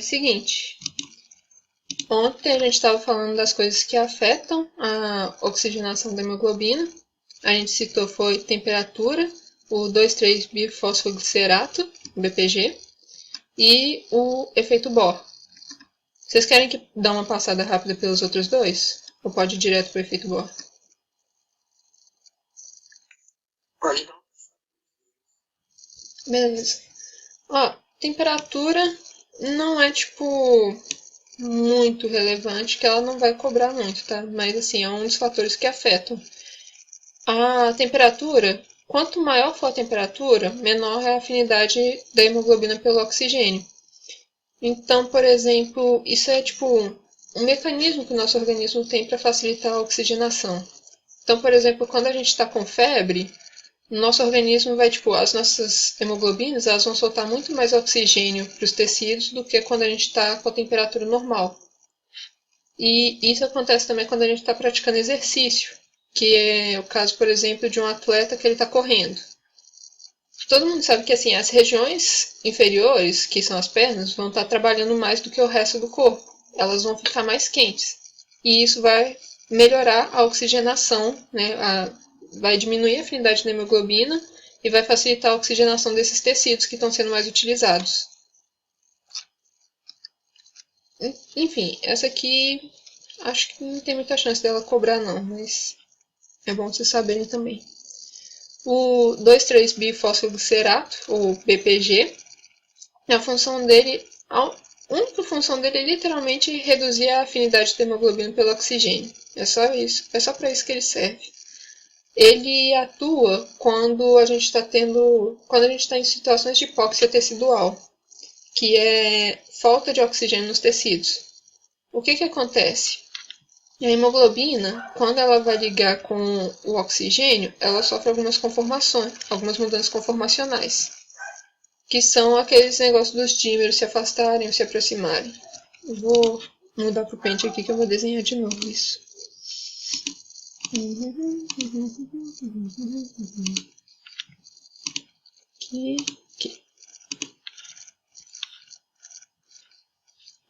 Seguinte, ontem a gente estava falando das coisas que afetam a oxigenação da hemoglobina. A gente citou foi temperatura, o 2,3-bifosfoglicerato, BPG, e o efeito Bohr. Vocês querem que dê uma passada rápida pelos outros dois? Ou pode ir direto para o efeito Bohr? Pode não. Beleza. Ó, temperatura não é tipo muito relevante, que ela não vai cobrar muito, tá? Mas assim, é um dos fatores que afetam. A temperatura, quanto maior for a temperatura, menor é a afinidade da hemoglobina pelo oxigênio. Então, por exemplo, isso é tipo um mecanismo que o nosso organismo tem para facilitar a oxigenação. Então, por exemplo, quando a gente está com febre, o nosso organismo vai, tipo, as nossas hemoglobinas, elas vão soltar muito mais oxigênio para os tecidos do que quando a gente está com a temperatura normal. E isso acontece também quando a gente está praticando exercício, que é o caso, por exemplo, de um atleta que ele está correndo. Todo mundo sabe que assim, as regiões inferiores, que são as pernas, vão estar trabalhando mais do que o resto do corpo. Elas vão ficar mais quentes. E isso vai melhorar a oxigenação, né? Vai diminuir a afinidade da hemoglobina e vai facilitar a oxigenação desses tecidos que estão sendo mais utilizados. Enfim, essa aqui acho que não tem muita chance dela cobrar não, mas é bom vocês saberem também. O 2,3-bifosfoglicerato, ou BPG, a função dele, a única função dele é literalmente reduzir a afinidade da hemoglobina pelo oxigênio. É só isso, é só para isso que ele serve. Ele atua quando a gente está em situações de hipóxia tecidual, que é falta de oxigênio nos tecidos. O que acontece? A hemoglobina, quando ela vai ligar com o oxigênio, ela sofre algumas conformações, algumas mudanças conformacionais, que são aqueles negócios dos dímeros se afastarem ou se aproximarem. Eu vou mudar pro pente aqui que eu vou desenhar de novo isso. Aqui.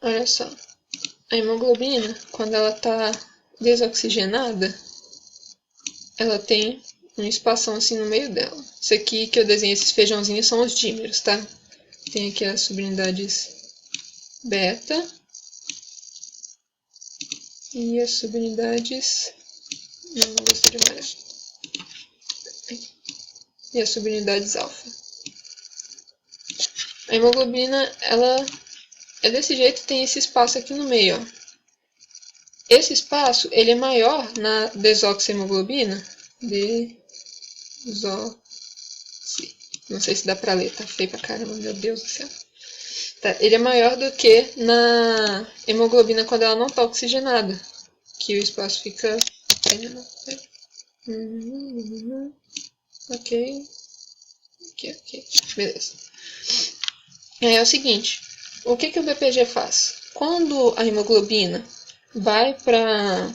Olha só. A hemoglobina, quando ela está desoxigenada, ela tem um espação assim no meio dela. Isso aqui que eu desenhei, esses feijãozinhos, são os dímeros, tá? Tem aqui as subunidades beta e as subunidades... Não gostei de amarelo. E as subunidades alfa. A hemoglobina, ela é desse jeito, tem esse espaço aqui no meio, ó. Esse espaço, ele é maior na desoxihemoglobina. Não sei se dá pra ler, tá feio pra caramba, meu Deus do céu. Tá, ele é maior do que na hemoglobina quando ela não tá oxigenada. Que o espaço fica... Ok. Ok. Beleza. Aí é o seguinte, o que o BPG faz? Quando a hemoglobina vai para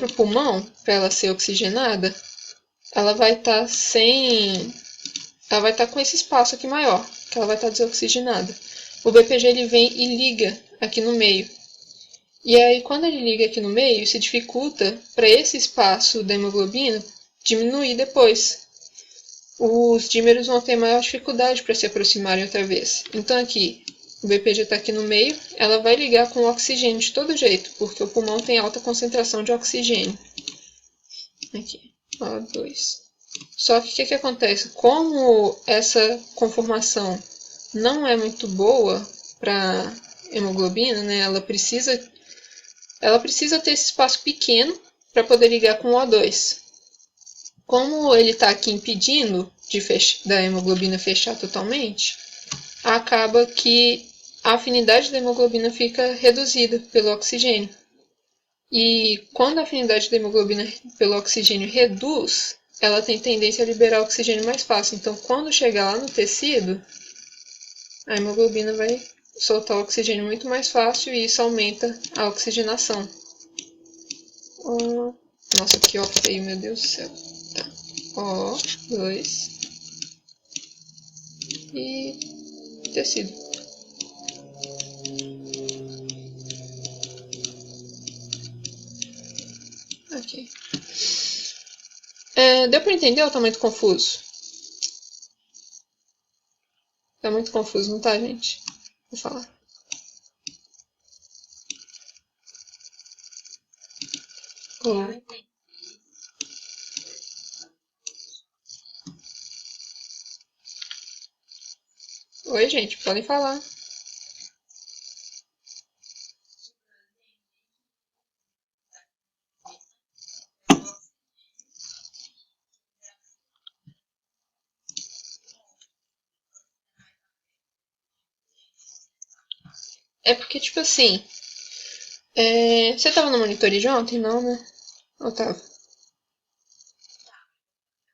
o pulmão, para ela ser oxigenada, ela vai estar ela vai estar com esse espaço aqui maior, que ela vai estar desoxigenada. O BPG ele vem e liga aqui no meio. E aí, quando ele liga aqui no meio, se dificulta para esse espaço da hemoglobina diminuir depois. Os dímeros vão ter maior dificuldade para se aproximarem outra vez. Então aqui, o BPG está aqui no meio, ela vai ligar com o oxigênio de todo jeito, porque o pulmão tem alta concentração de oxigênio. Aqui, O2. Só que o que acontece? Como essa conformação não é muito boa para hemoglobina, né? Ela precisa ter esse espaço pequeno para poder ligar com o O2. Como ele está aqui impedindo da hemoglobina fechar totalmente, acaba que a afinidade da hemoglobina fica reduzida pelo oxigênio. E quando a afinidade da hemoglobina pelo oxigênio reduz, ela tem tendência a liberar oxigênio mais fácil. Então, quando chegar lá no tecido, a hemoglobina vai soltar o oxigênio muito mais fácil e isso aumenta a oxigenação. Nossa, que ó feio, meu Deus do céu. Tá. O2 e tecido. Deu pra entender ou tá muito confuso? Tá muito confuso, não tá, gente? Vou falar. Oi, gente, podem falar. É porque, tipo assim, você tava no monitor de ontem, não, né? Ou tava?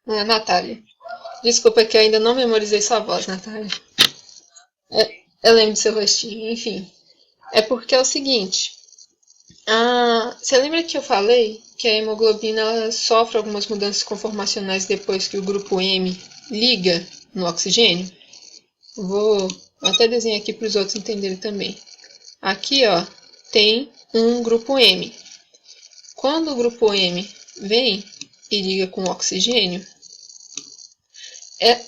Natália. Desculpa que eu ainda não memorizei sua voz, Natália. Eu lembro do seu rostinho, enfim. É porque é o seguinte. Você lembra que eu falei que a hemoglobina ela sofre algumas mudanças conformacionais depois que o grupo M liga no oxigênio? Vou até desenhar aqui para os outros entenderem também. Aqui, ó, tem um grupo M. Quando o grupo M vem e liga com o oxigênio,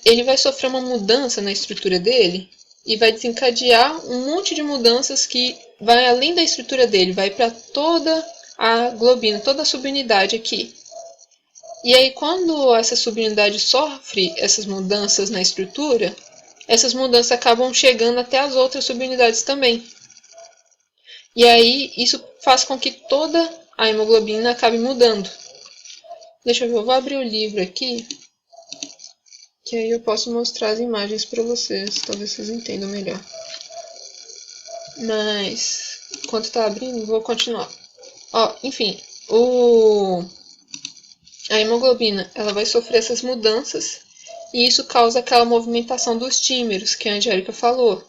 ele vai sofrer uma mudança na estrutura dele e vai desencadear um monte de mudanças que vai além da estrutura dele, vai para toda a globina, toda a subunidade aqui. E aí, quando essa subunidade sofre essas mudanças na estrutura, essas mudanças acabam chegando até as outras subunidades também. E aí, isso faz com que toda a hemoglobina acabe mudando. Deixa eu ver, eu vou abrir o livro aqui, que aí eu posso mostrar as imagens para vocês, talvez vocês entendam melhor. Mas, enquanto tá abrindo, vou continuar. Enfim, a hemoglobina ela vai sofrer essas mudanças e isso causa aquela movimentação dos dímeros que a Angélica falou.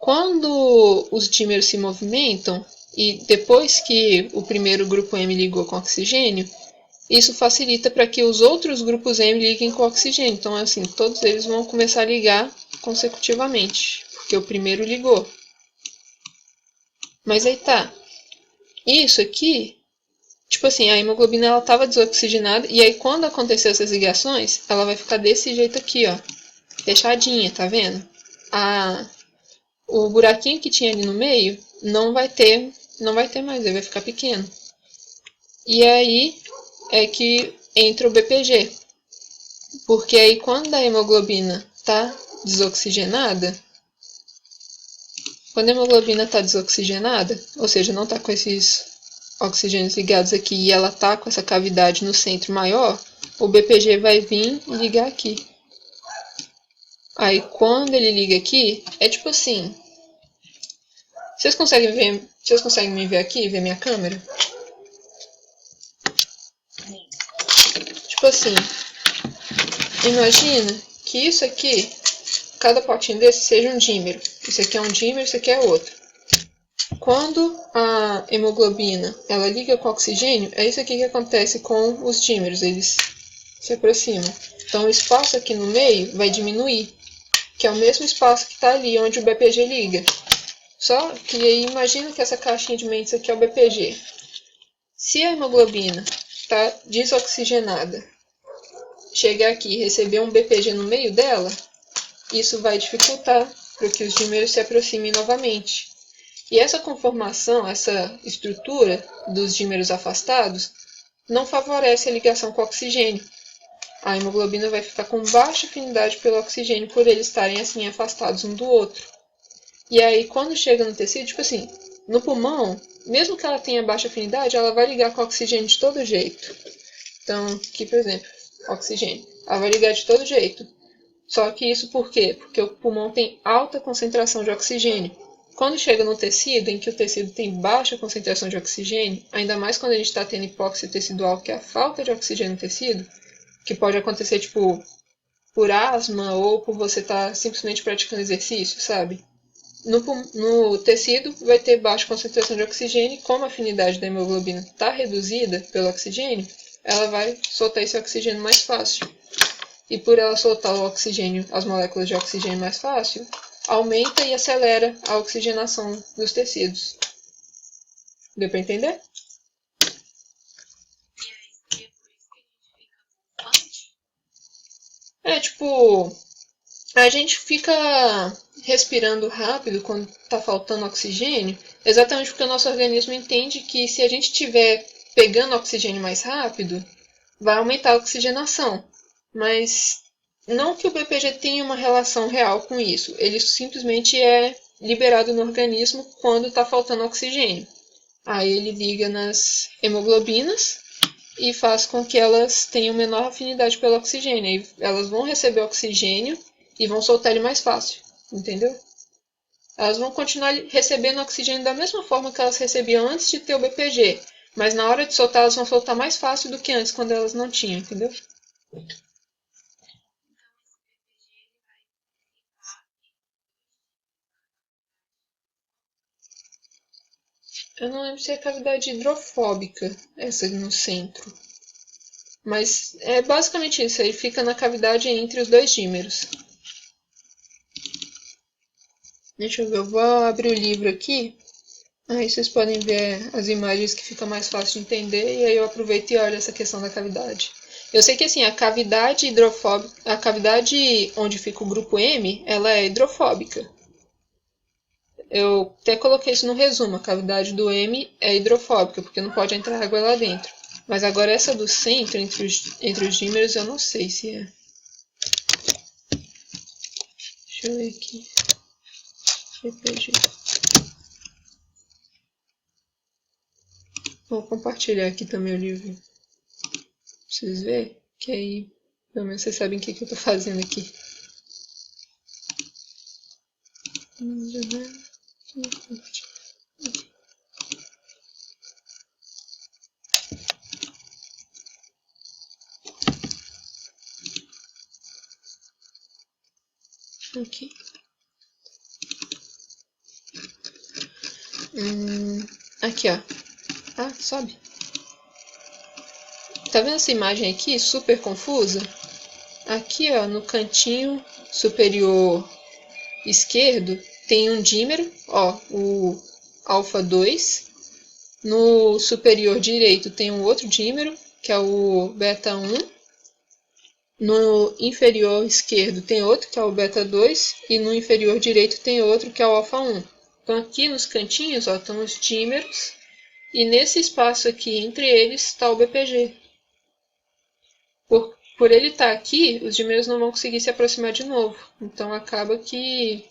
Quando os dímeros se movimentam e depois que o primeiro grupo M ligou com oxigênio, isso facilita para que os outros grupos M liguem com oxigênio. Então, assim, todos eles vão começar a ligar consecutivamente, porque o primeiro ligou. Mas aí tá. Isso aqui, tipo assim, a hemoglobina ela estava desoxigenada e aí quando acontecer essas ligações, ela vai ficar desse jeito aqui, ó, fechadinha, tá vendo? O buraquinho que tinha ali no meio não vai ter mais, ele vai ficar pequeno. E aí é que entra o BPG, porque aí quando a hemoglobina está desoxigenada, ou seja, não está com esses oxigênios ligados aqui e ela está com essa cavidade no centro maior, o BPG vai vir e ligar aqui. Aí quando ele liga aqui, é tipo assim. Vocês conseguem me ver aqui, ver minha câmera? Tipo assim, imagina que isso aqui, cada potinho desse seja um dímero. Isso aqui é um dímero, isso aqui é outro. Quando a hemoglobina ela liga com o oxigênio, é isso aqui que acontece com os dímeros, eles se aproximam. Então o espaço aqui no meio vai diminuir, que é o mesmo espaço que está ali onde o BPG liga. Só que aí imagina que essa caixinha de mentes aqui é o BPG. Se a hemoglobina está desoxigenada, chegar aqui e receber um BPG no meio dela, isso vai dificultar para que os dímeros se aproximem novamente. E essa conformação, essa estrutura dos dímeros afastados, não favorece a ligação com o oxigênio. A hemoglobina vai ficar com baixa afinidade pelo oxigênio por eles estarem assim afastados um do outro. E aí, quando chega no tecido, tipo assim, no pulmão, mesmo que ela tenha baixa afinidade, ela vai ligar com o oxigênio de todo jeito. Então, aqui, por exemplo, oxigênio. Ela vai ligar de todo jeito. Só que isso por quê? Porque o pulmão tem alta concentração de oxigênio. Quando chega no tecido, em que o tecido tem baixa concentração de oxigênio, ainda mais quando a gente está tendo hipóxia tecidual, que é a falta de oxigênio no tecido, que pode acontecer, tipo, por asma ou por você estar simplesmente praticando exercício, sabe? No tecido vai ter baixa concentração de oxigênio e como a afinidade da hemoglobina está reduzida pelo oxigênio, ela vai soltar esse oxigênio mais fácil. E por ela soltar o oxigênio, as moléculas de oxigênio mais fácil, aumenta e acelera a oxigenação dos tecidos. Deu para entender? Tipo, a gente fica respirando rápido quando está faltando oxigênio, exatamente porque o nosso organismo entende que se a gente estiver pegando oxigênio mais rápido, vai aumentar a oxigenação. Mas não que o BPG tenha uma relação real com isso, ele simplesmente é liberado no organismo quando está faltando oxigênio. Aí ele liga nas hemoglobinas e faz com que elas tenham menor afinidade pelo oxigênio. Aí elas vão receber oxigênio e vão soltar ele mais fácil, entendeu? Elas vão continuar recebendo oxigênio da mesma forma que elas recebiam antes de ter o BPG, mas na hora de soltar elas vão soltar mais fácil do que antes, quando elas não tinham, entendeu? Eu não lembro se é cavidade hidrofóbica, essa no centro. Mas é basicamente isso, ele fica na cavidade entre os dois dímeros. Deixa eu ver, eu vou abrir o livro aqui. Aí vocês podem ver as imagens que fica mais fácil de entender, e aí eu aproveito e olho essa questão da cavidade. Eu sei que assim, a cavidade hidrofóbica, a cavidade onde fica o grupo M, ela é hidrofóbica. Eu até coloquei isso no resumo, a cavidade do M é hidrofóbica, porque não pode entrar água lá dentro. Mas agora essa do centro, entre os dímeros, eu não sei se é. Deixa eu ver aqui. RPG. Vou compartilhar aqui também o livro. Pra vocês verem, que aí pelo menos vocês sabem o que eu tô fazendo aqui. Aqui. Aqui, ó. Ah, sobe. Tá vendo essa imagem aqui, super confusa? Aqui, ó, no cantinho superior esquerdo, tem um dímero, ó, o alfa 2. No superior direito tem um outro dímero, que é o beta 1. No inferior esquerdo tem outro, que é o beta 2. E no inferior direito tem outro, que é o alfa 1. Então aqui nos cantinhos, ó, estão os dímeros. E nesse espaço aqui entre eles está o BPG. Por ele estar aqui, os dímeros não vão conseguir se aproximar de novo. Então acaba que...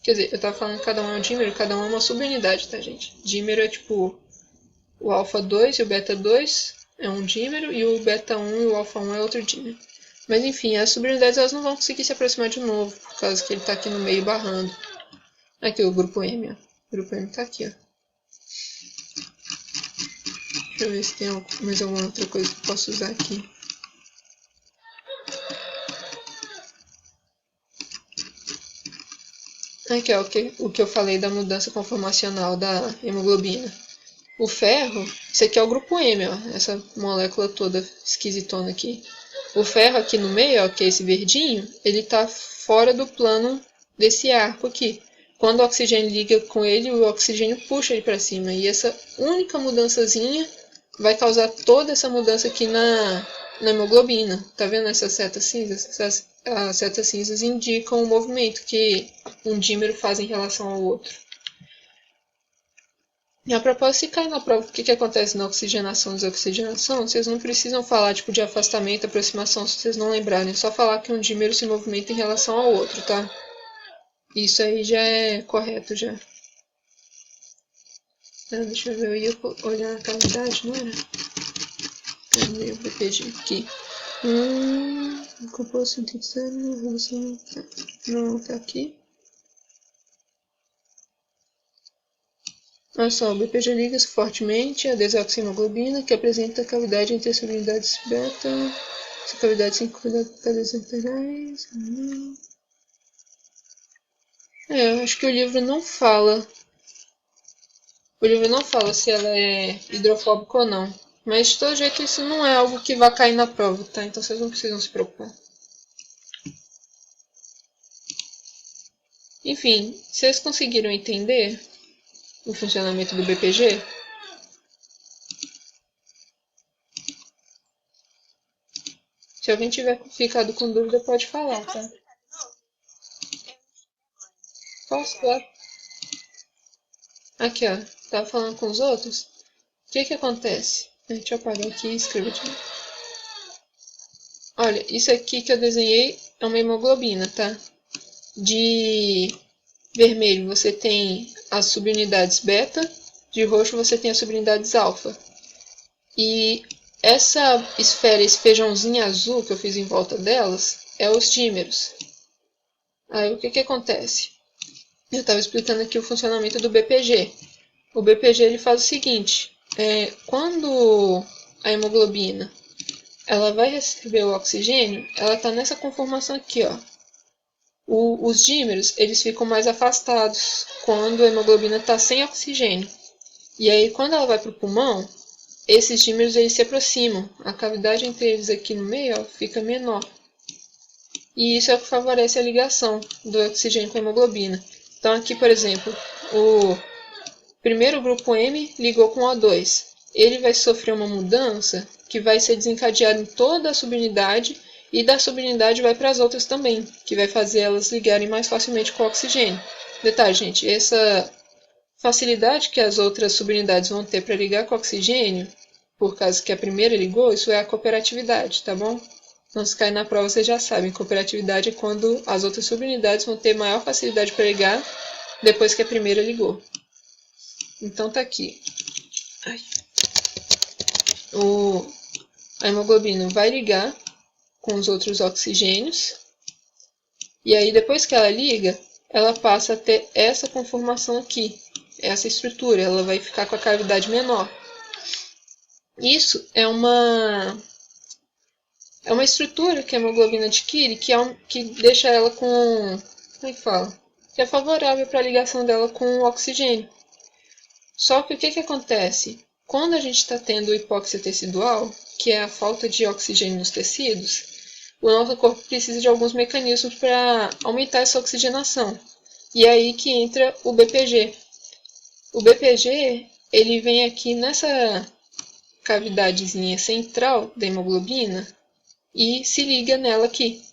Quer dizer, eu estava falando que cada um é um dímero, cada um é uma subunidade, tá, gente? Dímero é tipo o alfa 2 e o beta 2 é um dímero, e o beta 1 e o alfa 1 é outro dímero. Mas enfim, as subunidades elas não vão conseguir se aproximar de novo, por causa que ele está aqui no meio barrando. Aqui o grupo M, ó. O grupo M está aqui, ó. Deixa eu ver se tem mais alguma outra coisa que eu posso usar aqui. Aqui, ó, o que eu falei da mudança conformacional da hemoglobina. O ferro, esse aqui é o grupo M, ó, essa molécula toda esquisitona aqui. O ferro aqui no meio, ó, que é esse verdinho, ele está fora do plano desse arco aqui. Quando o oxigênio liga com ele, o oxigênio puxa ele para cima. E essa única mudançazinha vai causar toda essa mudança aqui na hemoglobina. Tá vendo essas setas cinzas? As setas cinzas indicam o movimento que um dímero faz em relação ao outro. E a propósito, se cair na prova o que acontece na oxigenação e desoxigenação, vocês não precisam falar tipo de afastamento, aproximação, se vocês não lembrarem. É só falar que um dímero se movimenta em relação ao outro, tá? Isso aí já é correto, já. Deixa eu ver, eu ia olhar a cavidade, não era? Cadê o BPG aqui? Composto sintetizado em relação... Não, tá aqui. Olha só, o BPG liga-se fortemente à desoxihemoglobina, que apresenta cavidade entre as subunidades beta. Essa cavidade se encontra por cadeias laterais. Eu acho que o livro não fala. O livro não fala se ela é hidrofóbica ou não. Mas de todo jeito isso não é algo que vai cair na prova, tá? Então vocês não precisam se preocupar. Enfim, vocês conseguiram entender o funcionamento do BPG? Se alguém tiver ficado com dúvida, pode falar, tá? Posso, claro. Aqui, ó. Tava falando com os outros. O que que acontece? Deixa eu apagar aqui e escrever de novo. Olha, isso aqui que eu desenhei é uma hemoglobina, tá? De vermelho você tem as subunidades beta, de roxo você tem as subunidades alfa. E essa esfera, esse feijãozinho azul que eu fiz em volta delas, é os dímeros. Aí o que que acontece? Eu estava explicando aqui o funcionamento do BPG. O BPG ele faz o seguinte, quando a hemoglobina ela vai receber o oxigênio, ela está nessa conformação aqui, ó. Os dímeros eles ficam mais afastados quando a hemoglobina está sem oxigênio. E aí quando ela vai para o pulmão, esses dímeros eles se aproximam, a cavidade entre eles aqui no meio ó, fica menor. E isso é o que favorece a ligação do oxigênio com a hemoglobina. Então aqui, por exemplo, o primeiro grupo M ligou com O2. Ele vai sofrer uma mudança que vai ser desencadeada em toda a subunidade e da subunidade vai para as outras também, que vai fazer elas ligarem mais facilmente com o oxigênio. Detalhe, gente, essa facilidade que as outras subunidades vão ter para ligar com o oxigênio, por causa que a primeira ligou, isso é a cooperatividade, tá bom? Então, se cair na prova, vocês já sabem, cooperatividade é quando as outras subunidades vão ter maior facilidade para ligar depois que a primeira ligou. Então tá aqui. A hemoglobina vai ligar com os outros oxigênios. E aí depois que ela liga, ela passa a ter essa conformação aqui. Essa estrutura, ela vai ficar com a cavidade menor. Isso é uma estrutura que a hemoglobina adquire que deixa ela com... Como é que fala? Que é favorável para a ligação dela com o oxigênio. Só que o que acontece? Quando a gente está tendo hipóxia tecidual, que é a falta de oxigênio nos tecidos, o nosso corpo precisa de alguns mecanismos para aumentar essa oxigenação. E é aí que entra o BPG. O BPG, ele vem aqui nessa cavidadezinha central da hemoglobina e se liga nela aqui.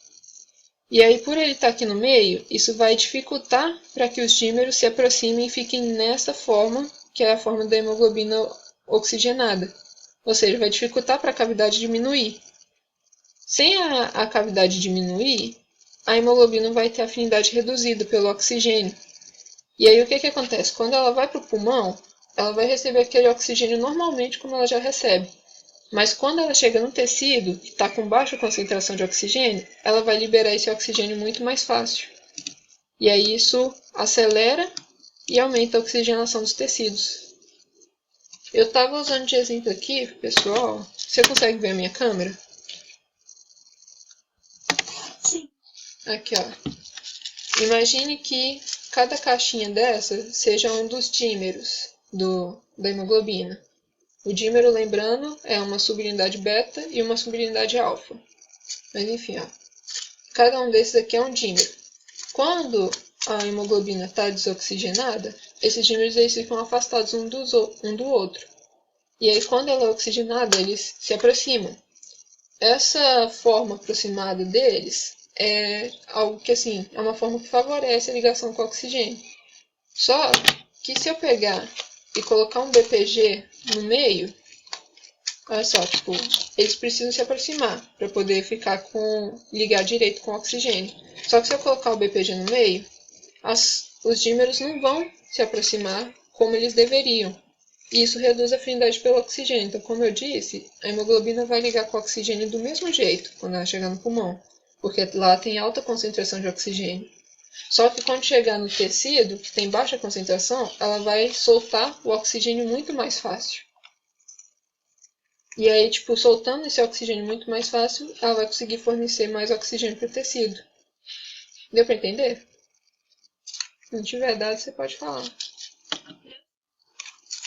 E aí, por ele estar aqui no meio, isso vai dificultar para que os dímeros se aproximem e fiquem nessa forma, que é a forma da hemoglobina oxigenada. Ou seja, vai dificultar para a cavidade diminuir. Sem a cavidade diminuir, a hemoglobina vai ter afinidade reduzida pelo oxigênio. E aí o que acontece? Quando ela vai para o pulmão, ela vai receber aquele oxigênio normalmente como ela já recebe. Mas quando ela chega no tecido, que está com baixa concentração de oxigênio, ela vai liberar esse oxigênio muito mais fácil. E aí isso acelera e aumenta a oxigenação dos tecidos. Eu estava usando de exemplo aqui, pessoal. Você consegue ver a minha câmera? Sim. Aqui, ó. Imagine que cada caixinha dessa seja um dos dímeros da hemoglobina. O dímero, lembrando, é uma subunidade beta e uma subunidade alfa. Mas enfim, ó. Cada um desses aqui é um dímero. Quando a hemoglobina está desoxigenada, esses dímeros eles ficam afastados um do outro. E aí, quando ela é oxigenada, eles se aproximam. Essa forma aproximada deles é algo que, assim, é uma forma que favorece a ligação com o oxigênio. Só que se eu pegar e colocar um BPG no meio, olha só, tipo, eles precisam se aproximar para poder ligar direito com o oxigênio. Só que se eu colocar o BPG no meio, os dímeros não vão se aproximar como eles deveriam. E isso reduz a afinidade pelo oxigênio. Então, como eu disse, a hemoglobina vai ligar com o oxigênio do mesmo jeito quando ela chegar no pulmão, porque lá tem alta concentração de oxigênio. Só que quando chegar no tecido, que tem baixa concentração, ela vai soltar o oxigênio muito mais fácil. E aí, tipo, soltando esse oxigênio muito mais fácil, ela vai conseguir fornecer mais oxigênio para o tecido. Deu para entender? Se não tiver dado, você pode falar.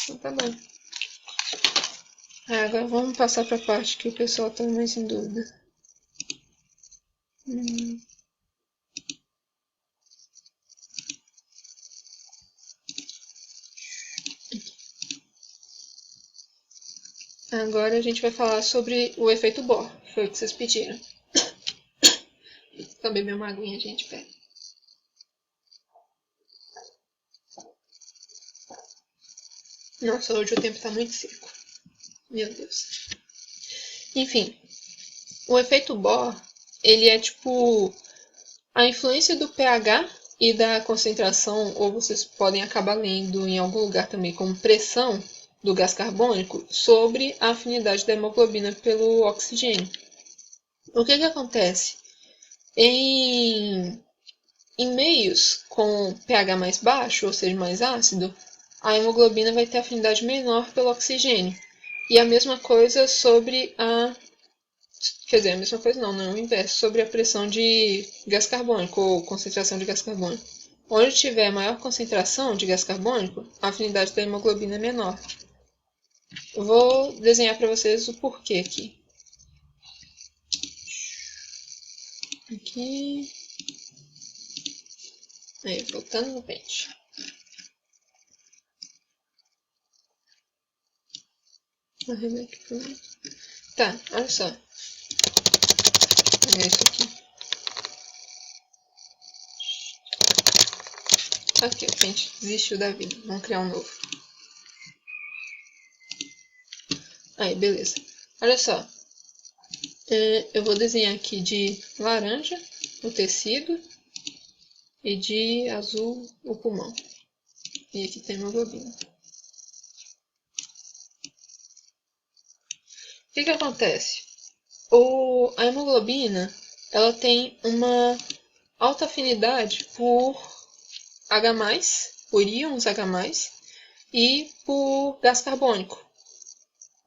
Então tá bom. Agora vamos passar para a parte que o pessoal está mais em dúvida. Agora a gente vai falar sobre o efeito Bohr, que foi o que vocês pediram. Também minha aguinha, gente, pera. Nossa, hoje o tempo tá muito seco. Meu Deus. Enfim, o efeito Bohr, ele é tipo a influência do pH e da concentração, ou vocês podem acabar lendo em algum lugar também como pressão do gás carbônico sobre a afinidade da hemoglobina pelo oxigênio. O que acontece? Em meios com pH mais baixo, ou seja, mais ácido, a hemoglobina vai ter afinidade menor pelo oxigênio. E a mesma coisa sobre a... Quer dizer, a mesma coisa não é o inverso. Sobre a pressão de gás carbônico, ou concentração de gás carbônico. Onde tiver maior concentração de gás carbônico, a afinidade da hemoglobina é menor. Eu vou desenhar para vocês o porquê aqui. Aqui. Aí, voltando no pente. Tá, olha só. É isso aqui. Ok, o pente desistiu da vida. Vamos criar um novo. Aí, beleza. Olha só. Eu vou desenhar aqui de laranja o tecido e de azul o pulmão. E aqui tem a hemoglobina. O que acontece? A hemoglobina ela tem uma alta afinidade por H+, por íons H+, e por gás carbônico.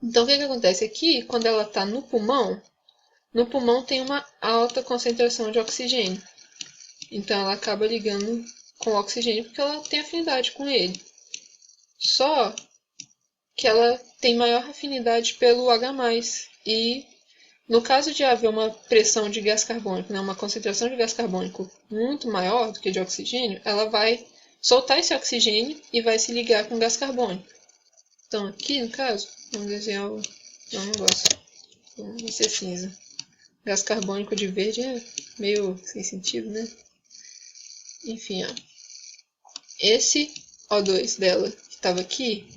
Então, o que acontece aqui? Quando ela está no pulmão tem uma alta concentração de oxigênio. Então, ela acaba ligando com o oxigênio porque ela tem afinidade com ele. Só que ela tem maior afinidade pelo H+. E no caso de haver uma pressão de gás carbônico, uma concentração de gás carbônico muito maior do que de oxigênio, ela vai soltar esse oxigênio e vai se ligar com o gás carbônico. Então aqui, no caso, vamos desenhar o... Não gosto. Vamos ser cinza. Gás carbônico de verde é meio sem sentido, né? Enfim, ó. Esse O2 dela, que estava aqui,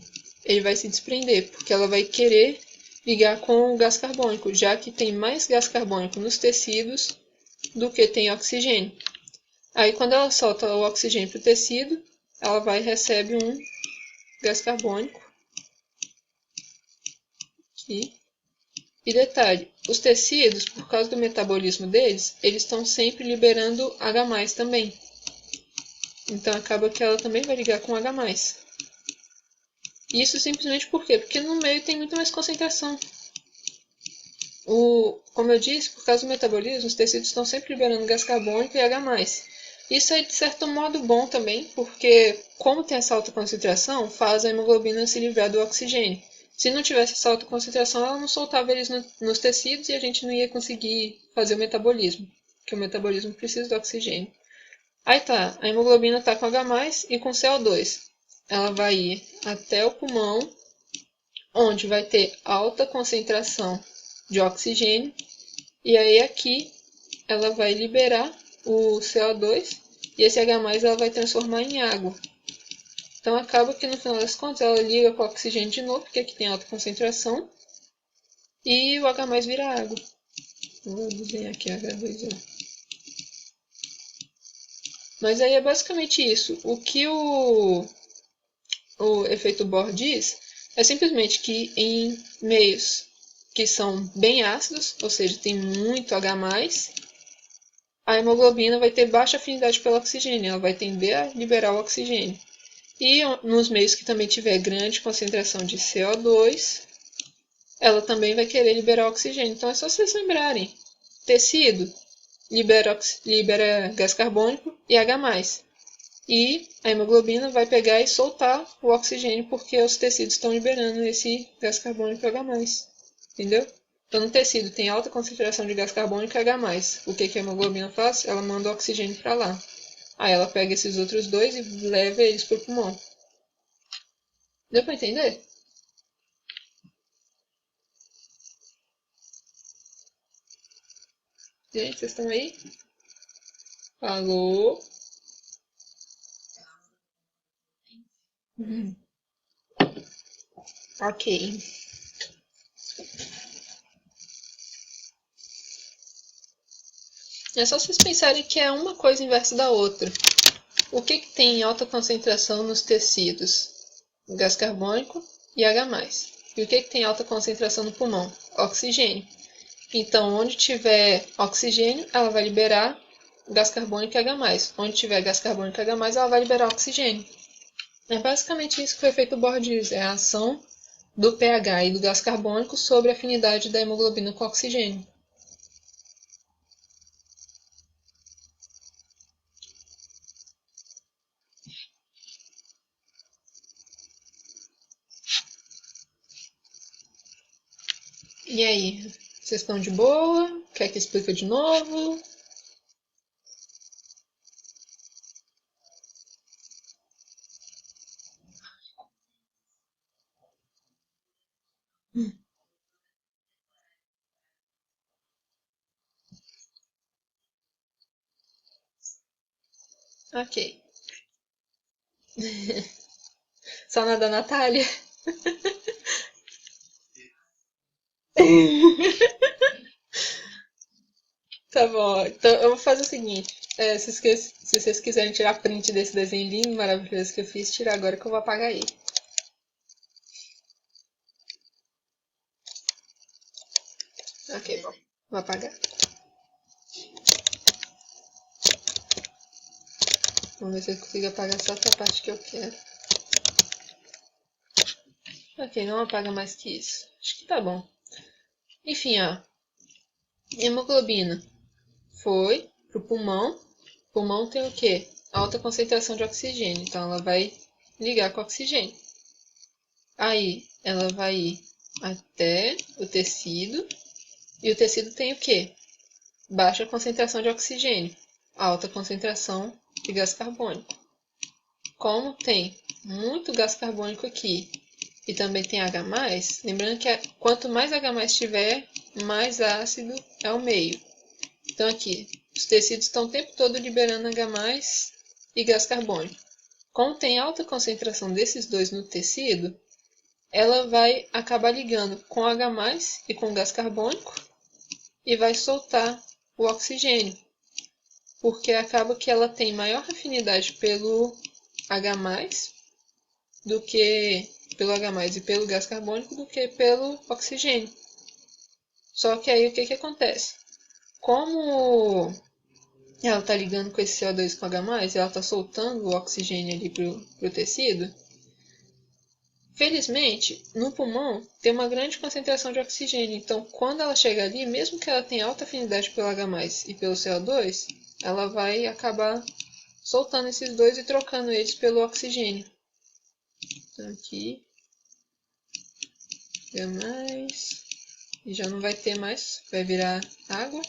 ele vai se desprender, porque ela vai querer ligar com o gás carbônico, já que tem mais gás carbônico nos tecidos do que tem oxigênio. Aí, quando ela solta o oxigênio para o tecido, ela vai e recebe um gás carbônico. Aqui. E detalhe, os tecidos, por causa do metabolismo deles, eles estão sempre liberando H+, também. Então, acaba que ela também vai ligar com H+. Isso simplesmente por quê? Porque no meio tem muito mais concentração. Como eu disse, por causa do metabolismo, os tecidos estão sempre liberando gás carbônico e H+. Isso é de certo modo bom também, porque como tem essa alta concentração, faz a hemoglobina se livrar do oxigênio. Se não tivesse essa alta concentração, ela não soltava eles nos tecidos e a gente não ia conseguir fazer o metabolismo, porque o metabolismo precisa do oxigênio. Aí tá, a hemoglobina está com H+, e com CO2. Ela vai ir até o pulmão, onde vai ter alta concentração de oxigênio, e aí aqui ela vai liberar o CO2 e esse H+, ela vai transformar em água. Então acaba que no final das contas ela liga com o oxigênio de novo, porque aqui tem alta concentração, e o H+ vira água. Vou desenhar aqui H2O. Mas aí é basicamente isso. O que o efeito Bohr diz é simplesmente que em meios que são bem ácidos, ou seja, tem muito H+, a hemoglobina vai ter baixa afinidade pelo oxigênio, ela vai tender a liberar o oxigênio. E nos meios que também tiver grande concentração de CO2, ela também vai querer liberar o oxigênio. Então é só vocês lembrarem, tecido libera gás carbônico e H+. E a hemoglobina vai pegar e soltar o oxigênio porque os tecidos estão liberando esse gás carbônico e H+. Entendeu? Então no tecido tem alta concentração de gás carbônico e H+. O que a hemoglobina faz? Ela manda o oxigênio para lá. Aí ela pega esses outros dois e leva eles para o pulmão. Deu para entender? Gente, vocês estão aí? Alô? Uhum. Ok. É só vocês pensarem que é uma coisa inversa da outra. O que tem alta concentração nos tecidos? Gás carbônico e H+. E o que tem alta concentração no pulmão? Oxigênio. Então, onde tiver oxigênio, ela vai liberar gás carbônico e H+. Onde tiver gás carbônico e H+, ela vai liberar oxigênio. É basicamente isso que o efeito Bohr diz, é a ação do pH e do gás carbônico sobre a afinidade da hemoglobina com o oxigênio. E aí, vocês estão de boa? Quer que explique de novo? Ok. Só na da Natália? Tá bom. Então eu vou fazer o seguinte. Se vocês quiserem tirar print desse desenho lindo, maravilhoso que eu fiz, tirar agora que eu vou apagar ele. Ok, bom. Vou apagar. Vamos ver se eu consigo apagar só a parte que eu quero. Ok, não apaga mais que isso. Acho que tá bom. Enfim, ó. Hemoglobina foi pro pulmão. O pulmão tem o quê? Alta concentração de oxigênio. Então ela vai ligar com o oxigênio. Aí ela vai ir até o tecido. E o tecido tem o quê? Baixa concentração de oxigênio, alta concentração de gás carbônico. Como tem muito gás carbônico aqui e também tem H+, lembrando que quanto mais H+ tiver, mais ácido é o meio. Então aqui, os tecidos estão o tempo todo liberando H+ e gás carbônico. Como tem alta concentração desses dois no tecido, ela vai acabar ligando com H+ e com gás carbônico e vai soltar o oxigênio, porque acaba que ela tem maior afinidade pelo H+, do que pelo H+ e pelo gás carbônico do que pelo oxigênio. Só que aí o que acontece? Como ela está ligando com esse CO2 com H+, ela está soltando o oxigênio ali pro tecido, felizmente, no pulmão tem uma grande concentração de oxigênio, então quando ela chega ali, mesmo que ela tenha alta afinidade pelo H+ e pelo CO2, ela vai acabar soltando esses dois e trocando eles pelo oxigênio. Então aqui, H+, e já não vai ter mais, vai virar água.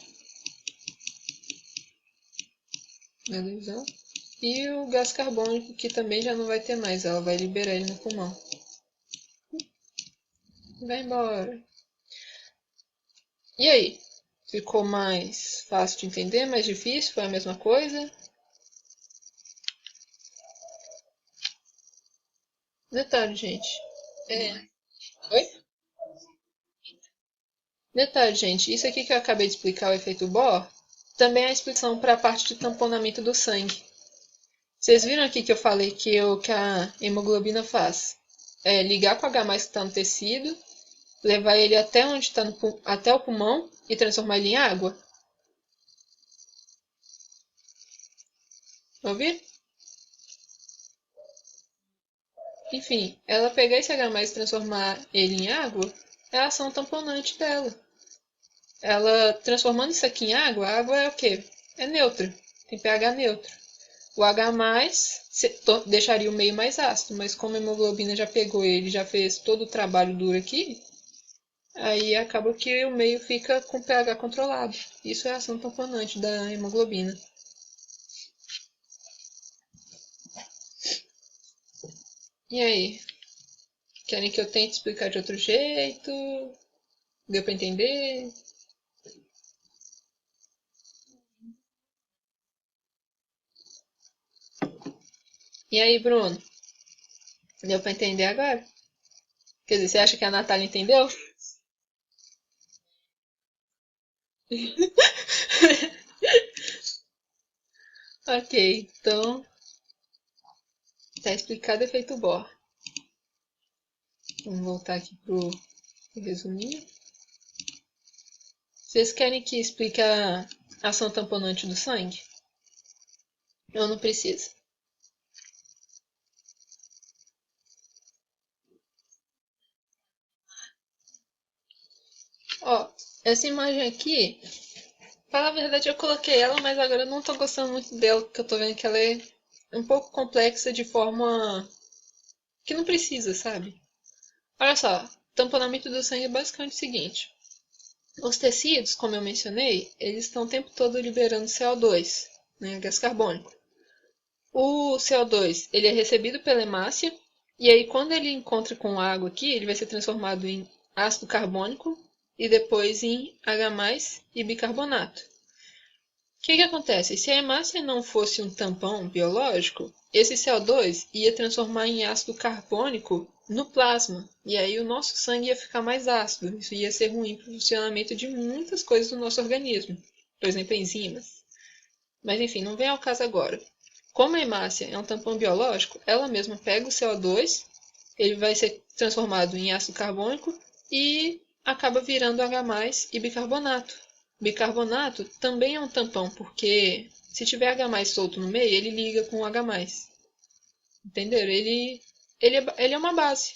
Beleza. E o gás carbônico que também já não vai ter mais, ela vai liberar ele no pulmão. Vai embora. E aí? Ficou mais fácil de entender, mais difícil? Foi a mesma coisa? Detalhe, gente. É. Oi? Detalhe, gente. Isso aqui que eu acabei de explicar, o efeito Bohr, também é a explicação para a parte de tamponamento do sangue. Vocês viram aqui que eu falei que o que a hemoglobina faz? É ligar com o H+ que está no tecido, levar ele até onde está até o pulmão e transformar ele em água? Ouviram? Enfim, ela pegar esse H+ e transformar ele em água é a ação tamponante dela. Ela transformando isso aqui em água, a água é o quê? É neutra, tem pH neutro. O H+, deixaria o meio mais ácido, mas como a hemoglobina já pegou ele, já fez todo o trabalho duro aqui, aí acaba que o meio fica com pH controlado. Isso é a ação tamponante da hemoglobina. E aí? Querem que eu tente explicar de outro jeito? Deu pra entender? E aí, Bruno? Deu pra entender agora? Quer dizer, você acha que a Natália entendeu? Ok, então tá explicado o efeito Bohr. Vamos voltar aqui pro resuminho. Vocês querem que explique a ação tamponante do sangue? Ou não precisa? Ó, essa imagem aqui, para a verdade eu coloquei ela, mas agora eu não tô gostando muito dela, porque eu tô vendo que ela é um pouco complexa de forma que não precisa, sabe? Olha só, tamponamento do sangue é basicamente o seguinte. Os tecidos, como eu mencionei, eles estão o tempo todo liberando CO2, né, gás carbônico. O CO2 ele é recebido pela hemácia, e aí quando ele encontra com água aqui, ele vai ser transformado em ácido carbônico e depois em H+, e bicarbonato. O que acontece? Se a hemácia não fosse um tampão biológico, esse CO2 ia transformar em ácido carbônico no plasma, e aí o nosso sangue ia ficar mais ácido. Isso ia ser ruim para o funcionamento de muitas coisas do nosso organismo, por exemplo, enzimas. Mas enfim, não vem ao caso agora. Como a hemácia é um tampão biológico, ela mesma pega o CO2, ele vai ser transformado em ácido carbônico e acaba virando H+ e bicarbonato. Bicarbonato também é um tampão, porque se tiver H+ solto no meio, ele liga com o H+. Entenderam? Ele é uma base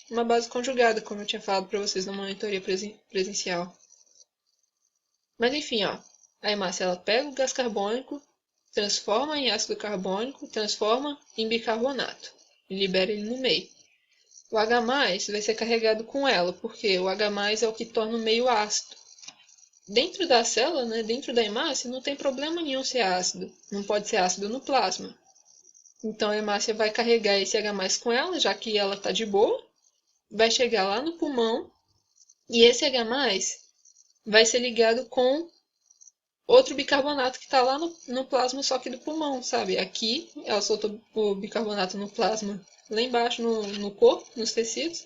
conjugada, como eu tinha falado para vocês na monitoria presencial. Mas enfim, ó, a hemácia ela pega o gás carbônico, transforma em ácido carbônico, transforma em bicarbonato e libera ele no meio. O H+ vai ser carregado com ela, porque o H+ é o que torna o meio ácido. Dentro da célula, né, dentro da hemácia, não tem problema nenhum ser ácido. Não pode ser ácido no plasma. Então a hemácia vai carregar esse H+ com ela, já que ela está de boa. Vai chegar lá no pulmão e esse H+ vai ser ligado com outro bicarbonato que está lá no plasma, só que do pulmão, sabe? Aqui ela soltou o bicarbonato no plasma, lá embaixo no corpo, nos tecidos.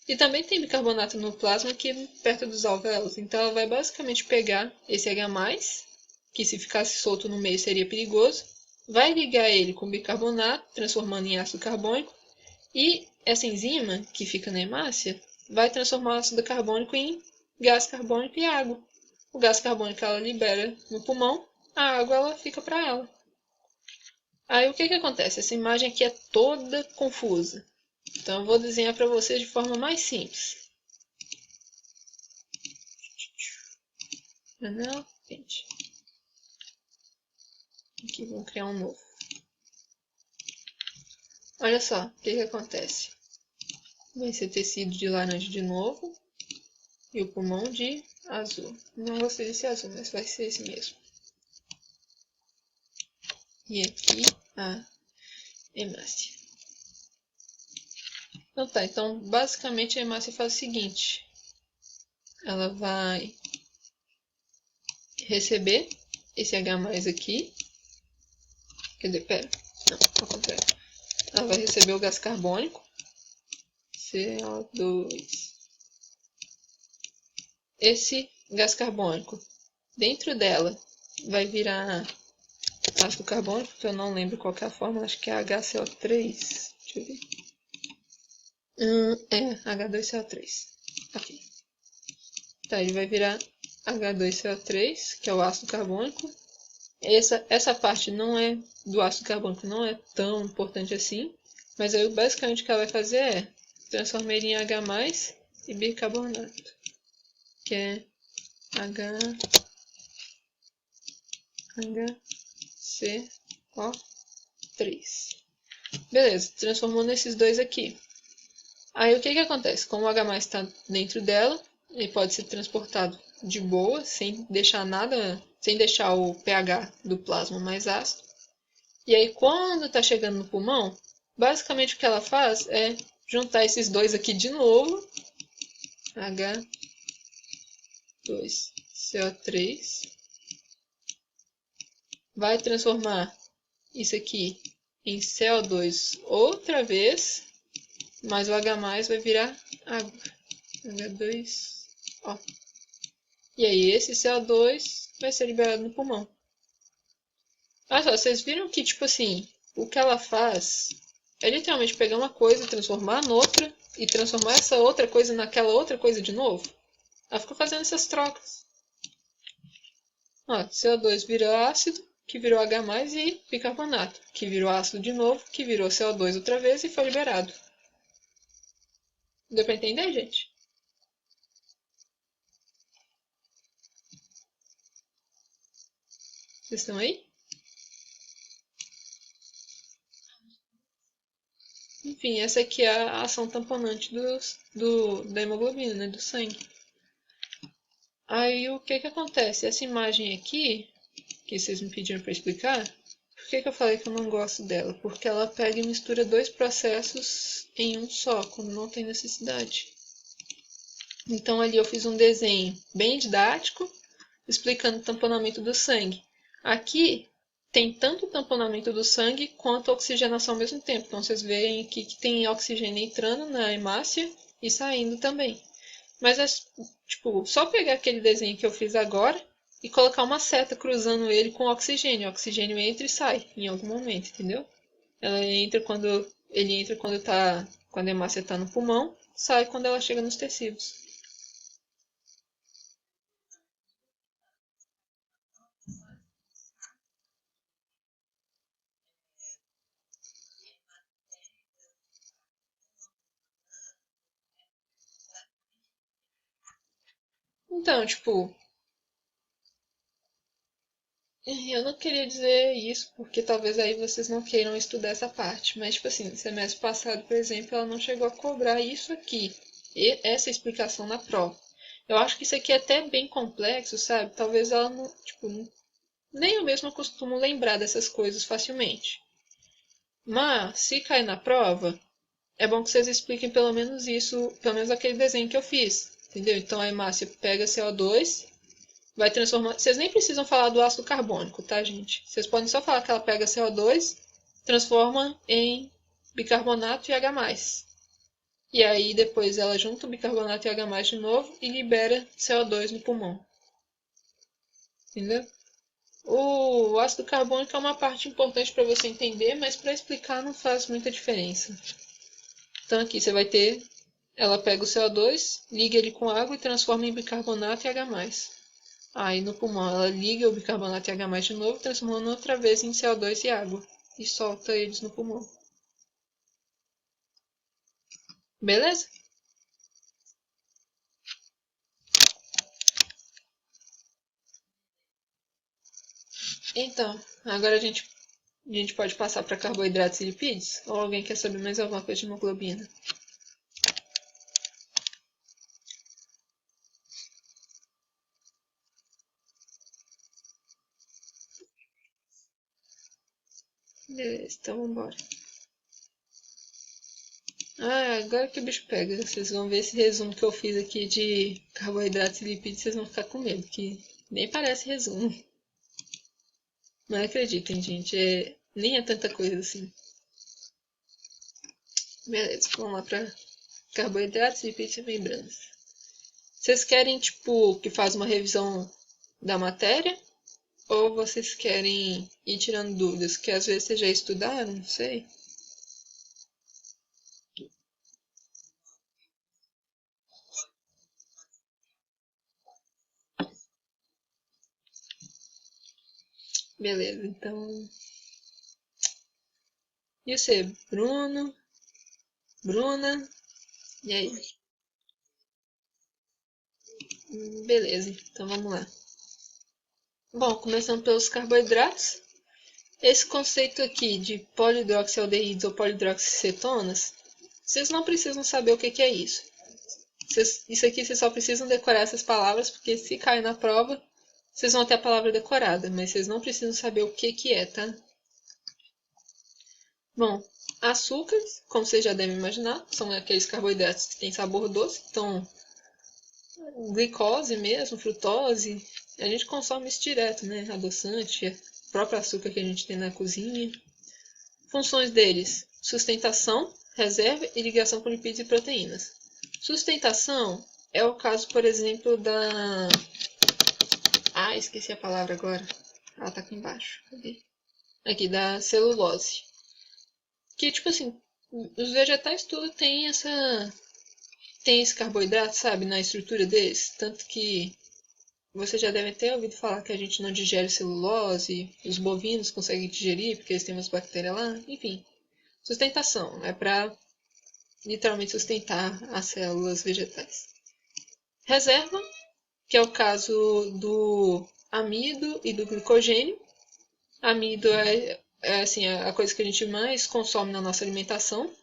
E também tem bicarbonato no plasma aqui perto dos alvéolos. Então ela vai basicamente pegar esse H+, que se ficasse solto no meio seria perigoso, vai ligar ele com bicarbonato, transformando em ácido carbônico, e essa enzima, que fica na hemácia, vai transformar o ácido carbônico em gás carbônico e água. O gás carbônico ela libera no pulmão, a água ela fica para ela. Aí o que acontece? Essa imagem aqui é toda confusa. Então eu vou desenhar para vocês de forma mais simples. Não, gente. Aqui vamos criar um novo. Olha só, o que acontece? Vai ser tecido de laranja de novo e o pulmão de azul. Não gostei desse azul, mas vai ser esse mesmo. E aqui a hemácia. Então tá, então basicamente a hemácia faz o seguinte. Ela vai receber esse H+ aqui. Quer dizer, pera. Não, ao contrário. Ela vai receber o gás carbônico. CO2. Esse gás carbônico, dentro dela, vai virar ácido carbônico, que eu não lembro qual que é a fórmula, acho que é HCO3. Deixa eu ver. É H2CO3. Ok. Tá, ele vai virar H2CO3, que é o ácido carbônico. Essa parte não é do ácido carbônico, não é tão importante assim. Mas aí basicamente o que ela vai fazer é transformar ele em H+ e bicarbonato, que é HCO3. Beleza, transformou nesses dois aqui. Aí o que acontece? Como o H+ está dentro dela, ele pode ser transportado de boa, sem deixar nada, sem deixar o pH do plasma mais ácido. E aí quando está chegando no pulmão, basicamente o que ela faz é juntar esses dois aqui de novo, H2CO3, vai transformar isso aqui em CO2 outra vez, mas o H+, vai virar água. H2O. E aí esse CO2 vai ser liberado no pulmão. Olha só, vocês viram que, tipo assim, o que ela faz é literalmente pegar uma coisa, transformar noutra, e transformar essa outra coisa naquela outra coisa de novo? Ela fica fazendo essas trocas. Ó, CO2 vira ácido, que virou H+, e bicarbonato, que virou ácido de novo, que virou CO2 outra vez e foi liberado. Deu pra entender, gente? Vocês estão aí? Enfim, essa aqui é a ação tamponante da hemoglobina, né, do sangue. Aí o que acontece? Essa imagem aqui, que vocês me pediram para explicar, por que eu falei que eu não gosto dela? Porque ela pega e mistura dois processos em um só, quando não tem necessidade. Então ali eu fiz um desenho bem didático, explicando o tamponamento do sangue. Aqui tem tanto o tamponamento do sangue quanto a oxigenação ao mesmo tempo. Então vocês veem aqui que tem oxigênio entrando na hemácia e saindo também. Mas é tipo, só pegar aquele desenho que eu fiz agora e colocar uma seta cruzando ele com oxigênio. O oxigênio entra e sai em algum momento, entendeu? Ele entra quando a hemácia está no pulmão, sai quando ela chega nos tecidos. Então, tipo, eu não queria dizer isso porque talvez aí vocês não queiram estudar essa parte, mas tipo assim, no semestre passado, por exemplo, ela não chegou a cobrar isso aqui, essa explicação na prova. Eu acho que isso aqui é até bem complexo, sabe? Talvez ela não, tipo, nem eu mesma costumo lembrar dessas coisas facilmente. Mas, se cair na prova, é bom que vocês expliquem pelo menos isso, pelo menos aquele desenho que eu fiz, entendeu? Então a hemácia pega CO2, vai transformar. Vocês nem precisam falar do ácido carbônico, tá, gente? Vocês podem só falar que ela pega CO2, transforma em bicarbonato e H+. E aí depois ela junta o bicarbonato e H+ de novo e libera CO2 no pulmão. Entendeu? O ácido carbônico é uma parte importante para você entender, mas para explicar não faz muita diferença. Então aqui você vai ter, ela pega o CO2, liga ele com água e transforma em bicarbonato e H+. Aí no pulmão ela liga o bicarbonato e H+ de novo, transformando outra vez em CO2 e água. E solta eles no pulmão. Beleza? Então, agora a gente pode passar para carboidratos e lipídios? Ou alguém quer saber mais alguma coisa de hemoglobina? Beleza, então vambora. Ah, agora que o bicho pega. Vocês vão ver esse resumo que eu fiz aqui de carboidratos e lipídios, vocês vão ficar com medo, que nem parece resumo. Mas acreditem, gente, nem é tanta coisa assim. Beleza, vamos lá para carboidratos, lipídios e membranas. Vocês querem, tipo, que faz uma revisão da matéria? Ou vocês querem ir tirando dúvidas? Que às vezes vocês já estudaram, não sei. Beleza, então. E você, Bruno? Bruna? E aí? Beleza, então vamos lá. Bom, começando pelos carboidratos. Esse conceito aqui de polidroxialdeídos ou polidroxicetonas, vocês não precisam saber o que é isso. Isso aqui vocês só precisam decorar essas palavras, porque se cair na prova, vocês vão ter a palavra decorada, mas vocês não precisam saber o que é, tá? Bom, açúcares, como vocês já devem imaginar, são aqueles carboidratos que têm sabor doce, então glicose mesmo, frutose, a gente consome isso direto, né? Adoçante, o próprio açúcar que a gente tem na cozinha. Funções deles: sustentação, reserva e ligação com lipídios e proteínas. Sustentação é o caso, por exemplo, da... esqueci a palavra agora. Ela tá aqui embaixo. Cadê? Aqui, da celulose. Que, tipo assim, os vegetais tudo tem esse carboidrato, sabe, na estrutura deles. Tanto que você já deve ter ouvido falar que a gente não digere celulose, os bovinos conseguem digerir porque eles têm umas bactérias lá. Enfim, sustentação é para literalmente sustentar as células vegetais. Reserva, que é o caso do amido e do glicogênio. Amido é assim, a coisa que a gente mais consome na nossa alimentação.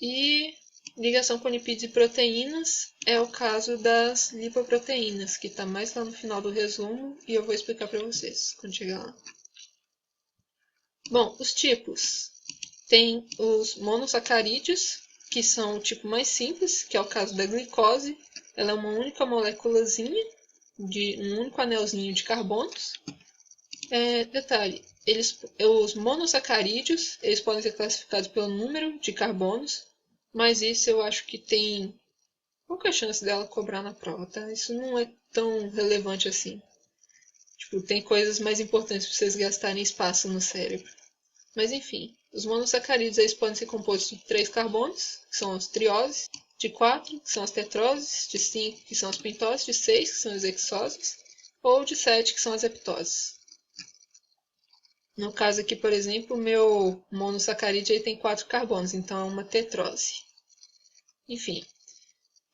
E ligação com lipídios e proteínas é o caso das lipoproteínas, que está mais lá no final do resumo e eu vou explicar para vocês quando chegar lá. Bom, os tipos. Tem os monossacarídeos, que são o tipo mais simples, que é o caso da glicose. Ela é uma única moléculazinha, de um único anelzinho de carbonos. Detalhe, os monossacarídeos, eles podem ser classificados pelo número de carbonos, mas isso eu acho que tem pouca chance dela cobrar na prova, tá? Isso não é tão relevante assim. Tipo, tem coisas mais importantes para vocês gastarem espaço no cérebro. Mas enfim, os monossacarídeos eles podem ser compostos de 3 carbonos, que são as trioses, de 4, que são as tetroses, de 5, que são as pentoses, de 6, que são as hexoses, ou de 7, que são as heptoses. No caso aqui, por exemplo, o meu monossacarídeo ele tem 4 carbonos, então é uma tetrose. Enfim,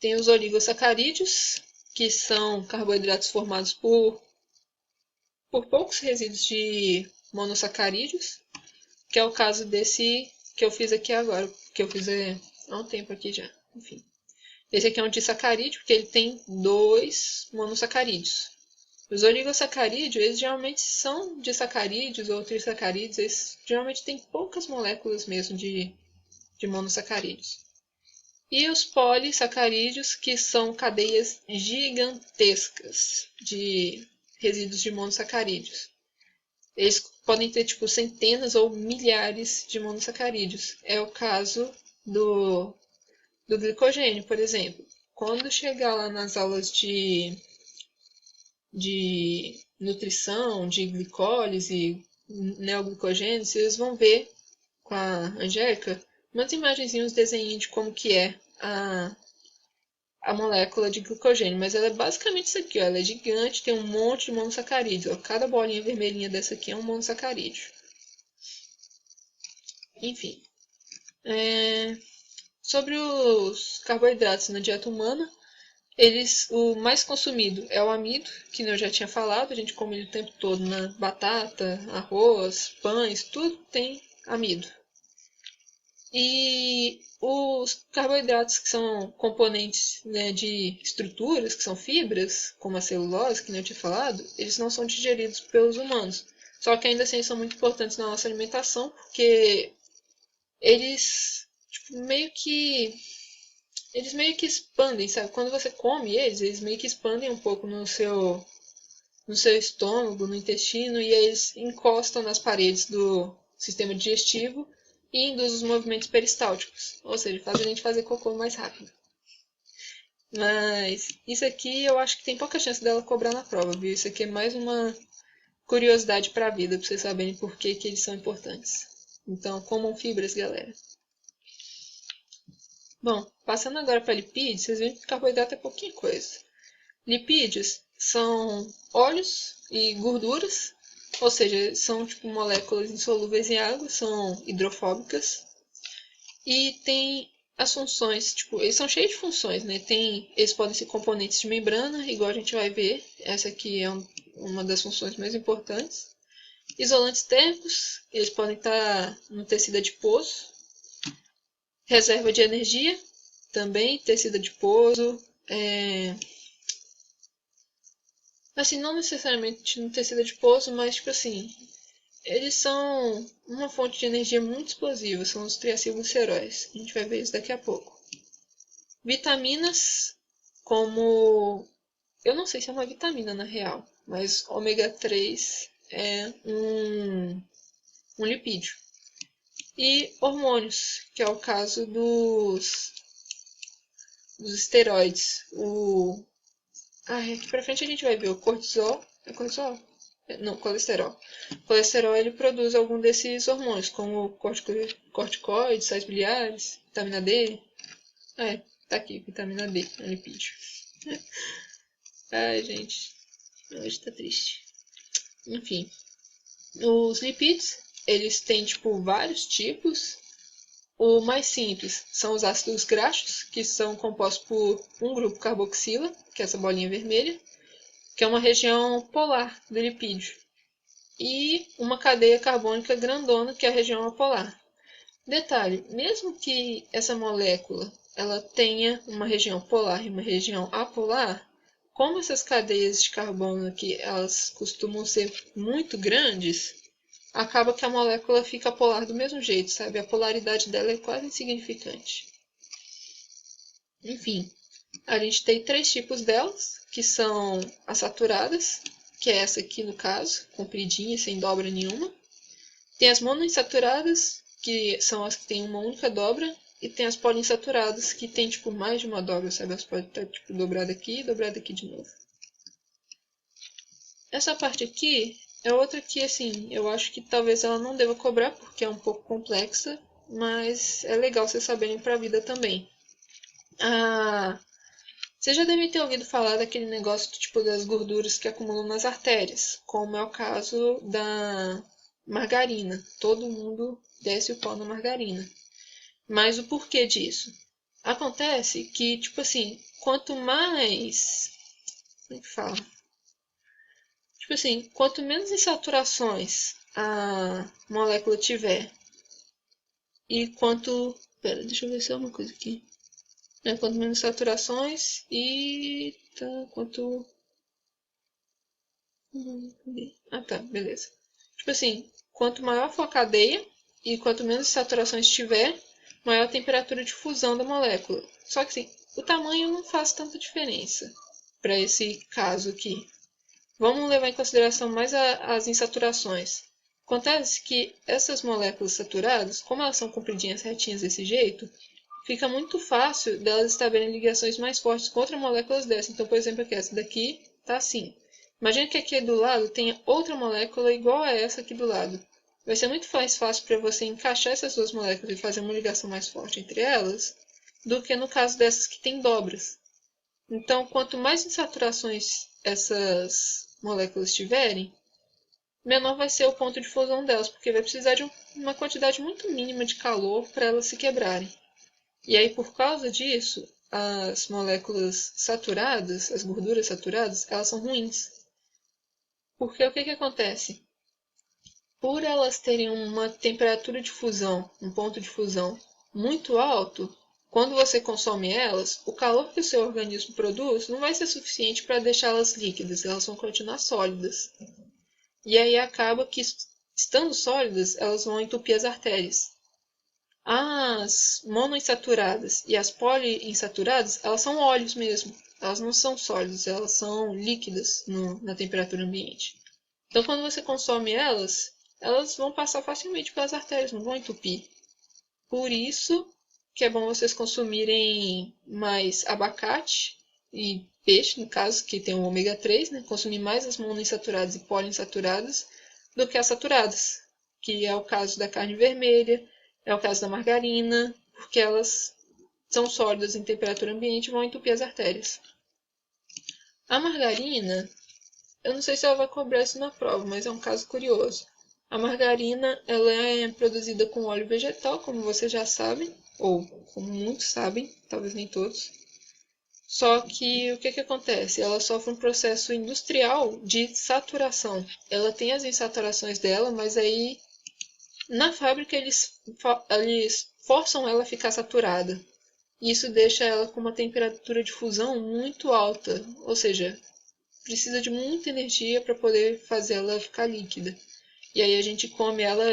tem os oligossacarídeos, que são carboidratos formados por poucos resíduos de monossacarídeos, que é o caso desse que eu fiz aqui agora, que eu fiz há um tempo aqui já. Enfim, esse aqui é um disacarídeo, porque ele tem 2 monossacarídeos. Os oligossacarídeos, eles geralmente são disacarídeos ou trissacarídeos, eles geralmente têm poucas moléculas mesmo de monossacarídeos. E os polissacarídeos, que são cadeias gigantescas de resíduos de monossacarídeos. Eles podem ter tipo centenas ou milhares de monossacarídeos. É o caso do glicogênio, por exemplo. Quando chegar lá nas aulas de nutrição, de glicólise, neoglicogênio, vocês vão ver com a Angélica umas imagens e uns desenhos de como que é a molécula de glicogênio, mas ela é basicamente isso aqui, ó, ela é gigante, tem um monte de monossacarídeos, ó, cada bolinha vermelhinha dessa aqui é um monossacarídeo. Enfim, sobre os carboidratos na dieta humana, o mais consumido é o amido, que eu já tinha falado, a gente come ele o tempo todo na batata, arroz, pães, tudo tem amido. E os carboidratos que são componentes, né, de estruturas, que são fibras, como a celulose, que eu tinha falado, eles não são digeridos pelos humanos. Só que ainda assim são muito importantes na nossa alimentação, porque eles meio que expandem, sabe? Quando você come eles meio que expandem um pouco no seu estômago, no intestino, e aí eles encostam nas paredes do sistema digestivo e induz os movimentos peristálticos, ou seja, faz a gente fazer cocô mais rápido. Mas isso aqui eu acho que tem pouca chance dela cobrar na prova, viu? Isso aqui é mais uma curiosidade para a vida, para vocês saberem por que eles são importantes. Então, comam fibras, galera. Bom, passando agora para lipídios, vocês veem que carboidrato é pouquinha coisa. Lipídios são óleos e gorduras, ou seja, são tipo moléculas insolúveis em água, são hidrofóbicas. E tem as funções, tipo, eles são cheios de funções, né? Eles podem ser componentes de membrana, igual a gente vai ver. Essa aqui é uma das funções mais importantes. Isolantes térmicos, eles podem estar no tecido adiposo. Reserva de energia, também tecido adiposo. Assim, não necessariamente no tecido adiposo, mas tipo assim, eles são uma fonte de energia muito explosiva, são os triacilgliceróis. A gente vai ver isso daqui a pouco. Vitaminas, como... eu não sei se é uma vitamina na real, mas ômega 3 é um um lipídio. E hormônios, que é o caso dos esteroides. Aqui pra frente a gente vai ver o cortisol. É cortisol? Não, colesterol. O colesterol ele produz algum desses hormônios, como corticoides, sais biliares, vitamina D. Tá aqui, vitamina D, é um lipídio. Ai, gente, hoje tá triste. Enfim, os lipídios, eles têm, vários tipos. O mais simples são os ácidos graxos, que são compostos por um grupo carboxila, que é essa bolinha vermelha, que é uma região polar do lipídio, e uma cadeia carbônica grandona, que é a região apolar. Detalhe, mesmo que essa molécula ela tenha uma região polar e uma região apolar, como essas cadeias de carbono aqui, elas costumam ser muito grandes, acaba que a molécula fica polar do mesmo jeito, sabe? A polaridade dela é quase insignificante. Enfim, a gente tem 3 tipos delas, que são as saturadas, que é essa aqui no caso, compridinha, sem dobra nenhuma. Tem as monoinsaturadas, que são as que têm uma única dobra, e tem as poliinsaturadas, que tem mais de uma dobra, sabe? Elas podem estar dobrada aqui e dobrada aqui de novo. Essa parte aqui é outra que, assim, eu acho que talvez ela não deva cobrar, porque é um pouco complexa, mas é legal vocês saberem para a vida também. Você já deve ter ouvido falar daquele negócio das gorduras que acumulam nas artérias, como é o caso da margarina. Todo mundo desce o pau na margarina. Mas o porquê disso? Acontece que, quanto mais... Como é que fala? Quanto menos insaturações a molécula tiver e quanto... Pera, deixa eu ver se é uma coisa aqui. Quanto menos saturações e... quanto... tá, beleza. Quanto maior for a cadeia e quanto menos saturações tiver, maior a temperatura de fusão da molécula. Só que, o tamanho não faz tanta diferença para esse caso aqui. Vamos levar em consideração mais as insaturações. Acontece que essas moléculas saturadas, como elas são compridinhas retinhas desse jeito, fica muito fácil delas estabelecerem ligações mais fortes contra moléculas dessas. Então, por exemplo, aqui, essa daqui está assim. Imagina que aqui do lado tenha outra molécula igual a essa aqui do lado. Vai ser muito mais fácil para você encaixar essas duas moléculas e fazer uma ligação mais forte entre elas do que no caso dessas que tem dobras. Então, quanto mais insaturações essas moléculas tiverem, menor vai ser o ponto de fusão delas, porque vai precisar de uma quantidade muito mínima de calor para elas se quebrarem. E aí, por causa disso, as moléculas saturadas, as gorduras saturadas, elas são ruins. Porque o que acontece? Por elas terem uma temperatura de fusão, um ponto de fusão muito alto, quando você consome elas, o calor que o seu organismo produz não vai ser suficiente para deixá-las líquidas, elas vão continuar sólidas. E aí acaba que, estando sólidas, elas vão entupir as artérias. As monoinsaturadas e as poliinsaturadas, elas são óleos mesmo. Elas não são sólidas, elas são líquidas na temperatura ambiente. Então, quando você consome elas vão passar facilmente pelas artérias, não vão entupir. Por isso que é bom vocês consumirem mais abacate e peixe, no caso, que tem o ômega 3, né? Consumir mais as monoinsaturadas e poliinsaturadas do que as saturadas, que é o caso da carne vermelha, é o caso da margarina, porque elas são sólidas em temperatura ambiente e vão entupir as artérias. A margarina, eu não sei se ela vai cobrar isso na prova, mas é um caso curioso. A margarina ela é produzida com óleo vegetal, como vocês já sabem, ou como muitos sabem, talvez nem todos. Só que o que acontece? Ela sofre um processo industrial de saturação. Ela tem as insaturações dela, mas aí na fábrica eles forçam ela a ficar saturada. Isso deixa ela com uma temperatura de fusão muito alta, ou seja, precisa de muita energia para poder fazer ela ficar líquida. E aí a gente come ela,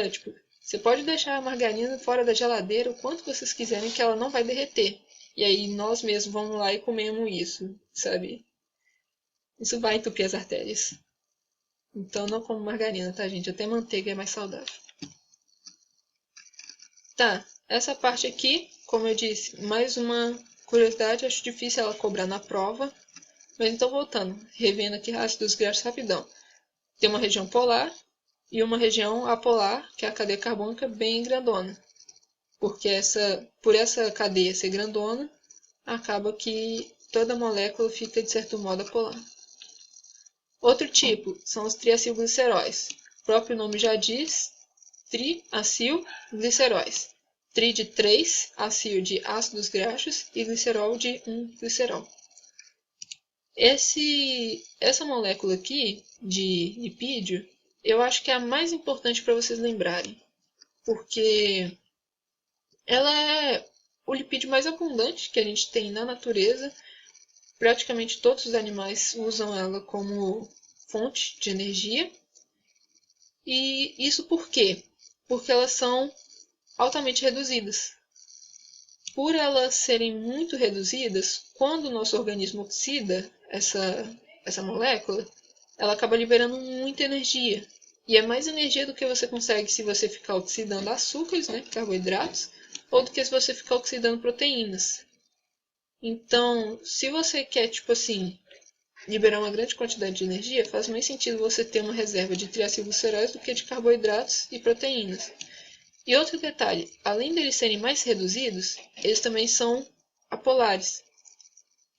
você pode deixar a margarina fora da geladeira o quanto vocês quiserem que ela não vai derreter. E aí nós mesmos vamos lá e comemos isso, sabe? Isso vai entupir as artérias. Então não como margarina, tá, gente? Até manteiga é mais saudável. Tá, essa parte aqui, como eu disse, mais uma curiosidade, acho difícil ela cobrar na prova. Mas então voltando, revendo aqui ácidos graxos rapidão. Tem uma região polar e uma região apolar, que é a cadeia carbônica bem grandona. Porque por essa cadeia ser grandona, acaba que toda molécula fica de certo modo apolar. Outro tipo são os triacilgliceróis. O próprio nome já diz, triacilgliceróis. Tri de 3, acil de ácidos graxos e glicerol de 1 glicerol. Essa molécula aqui de lipídio, eu acho que é a mais importante para vocês lembrarem, porque ela é o lipídio mais abundante que a gente tem na natureza. Praticamente todos os animais usam ela como fonte de energia. E isso por quê? Porque elas são altamente reduzidas. Por elas serem muito reduzidas, quando o nosso organismo oxida essa molécula, ela acaba liberando muita energia. E é mais energia do que você consegue se você ficar oxidando açúcares, né, carboidratos, ou do que se você ficar oxidando proteínas. Então, se você quer, tipo assim, liberar uma grande quantidade de energia, faz mais sentido você ter uma reserva de triacilgliceróis do que de carboidratos e proteínas. E outro detalhe, além deles serem mais reduzidos, eles também são apolares.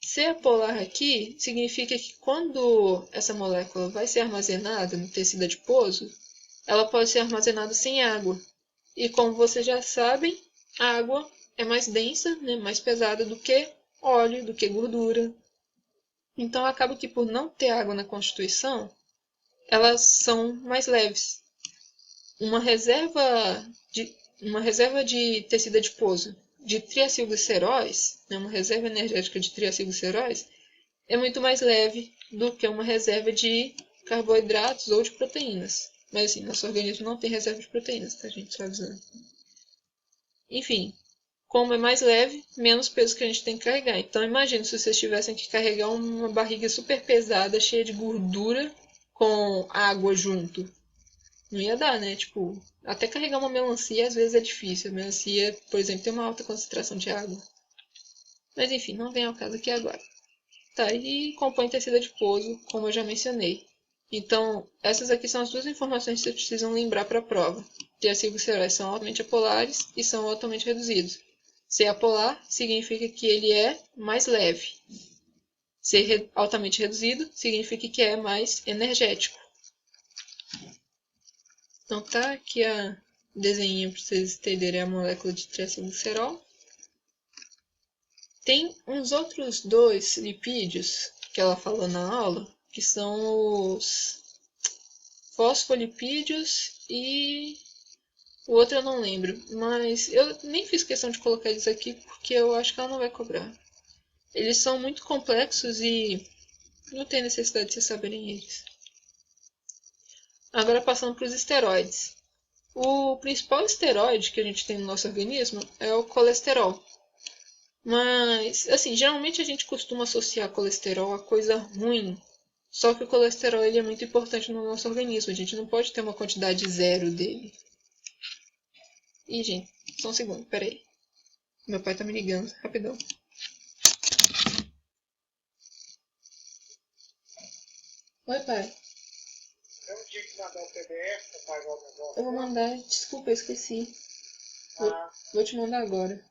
Ser apolar aqui significa que quando essa molécula vai ser armazenada no tecido adiposo, ela pode ser armazenada sem água. E como vocês já sabem, a água é mais densa, né, mais pesada do que óleo, do que gordura. Então acaba que por não ter água na constituição, elas são mais leves. Uma reserva de tecido adiposo de triacilgliceróis, né, uma reserva energética de triacilgliceróis, é muito mais leve do que uma reserva de carboidratos ou de proteínas. Mas assim, nosso organismo não tem reserva de proteínas, tá, gente? Só avisando. Enfim, como é mais leve, menos peso que a gente tem que carregar. Então imagine se vocês tivessem que carregar uma barriga super pesada, cheia de gordura, com água junto. Não ia dar, né? Tipo, até carregar uma melancia às vezes é difícil. A melancia, por exemplo, tem uma alta concentração de água. Mas enfim, não vem ao caso aqui agora. Tá, e compõe tecido adiposo, como eu já mencionei. Então, essas aqui são as duas informações que vocês precisam lembrar para a prova. Triacilgliceróis são altamente apolares e são altamente reduzidos. Ser apolar significa que ele é mais leve. Ser altamente reduzido significa que é mais energético. Então tá aqui a desenho para vocês entenderem a molécula de triacilglicerol. Tem uns outros dois lipídios que ela falou na aula, que são os fosfolipídios e o outro eu não lembro, mas eu nem fiz questão de colocar eles aqui porque eu acho que ela não vai cobrar. Eles são muito complexos e não tem necessidade de vocês saberem eles. Agora passando para os esteroides. O principal esteroide que a gente tem no nosso organismo é o colesterol. Mas, assim, geralmente a gente costuma associar colesterol a coisa ruim. Só que o colesterol ele é muito importante no nosso organismo. A gente não pode ter uma quantidade zero dele. Ih, gente, só um segundo, peraí. Meu pai tá me ligando, rapidão. Oi, pai. Eu não tinha que mandar o PDF para pagar o negócio. Eu vou mandar, desculpa, eu esqueci. Vou te mandar agora.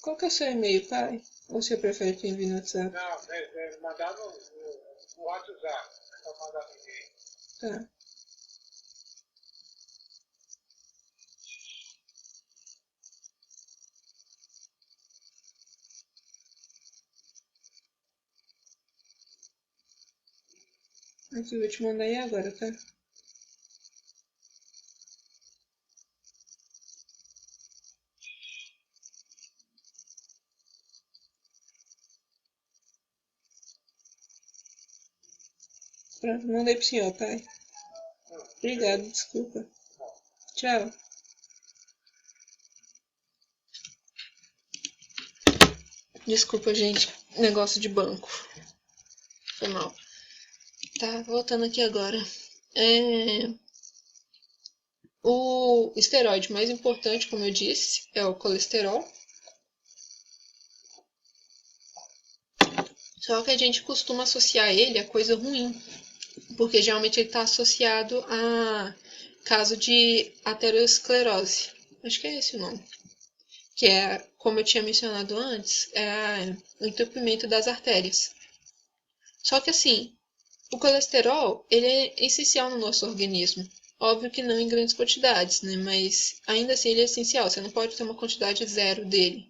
Qual que é o seu e-mail, pai? Ou você prefere que eu envie no WhatsApp? Não, mandar no WhatsApp. É só mandar no e-mail. Tá. Aqui, eu vou te mandar aí agora, tá? Pronto, mandei pro senhor, pai. Obrigado, desculpa. Tchau. Desculpa, gente. Negócio de banco. Foi mal. Tá, voltando aqui agora. O esteroide mais importante, como eu disse, é o colesterol. Só que a gente costuma associar ele a coisa ruim, porque geralmente ele está associado a caso de aterosclerose. Acho que é esse o nome. Que é, como eu tinha mencionado antes, é o entupimento das artérias. Só que assim, o colesterol, ele é essencial no nosso organismo. Óbvio que não em grandes quantidades, né? Mas ainda assim ele é essencial. Você não pode ter uma quantidade zero dele.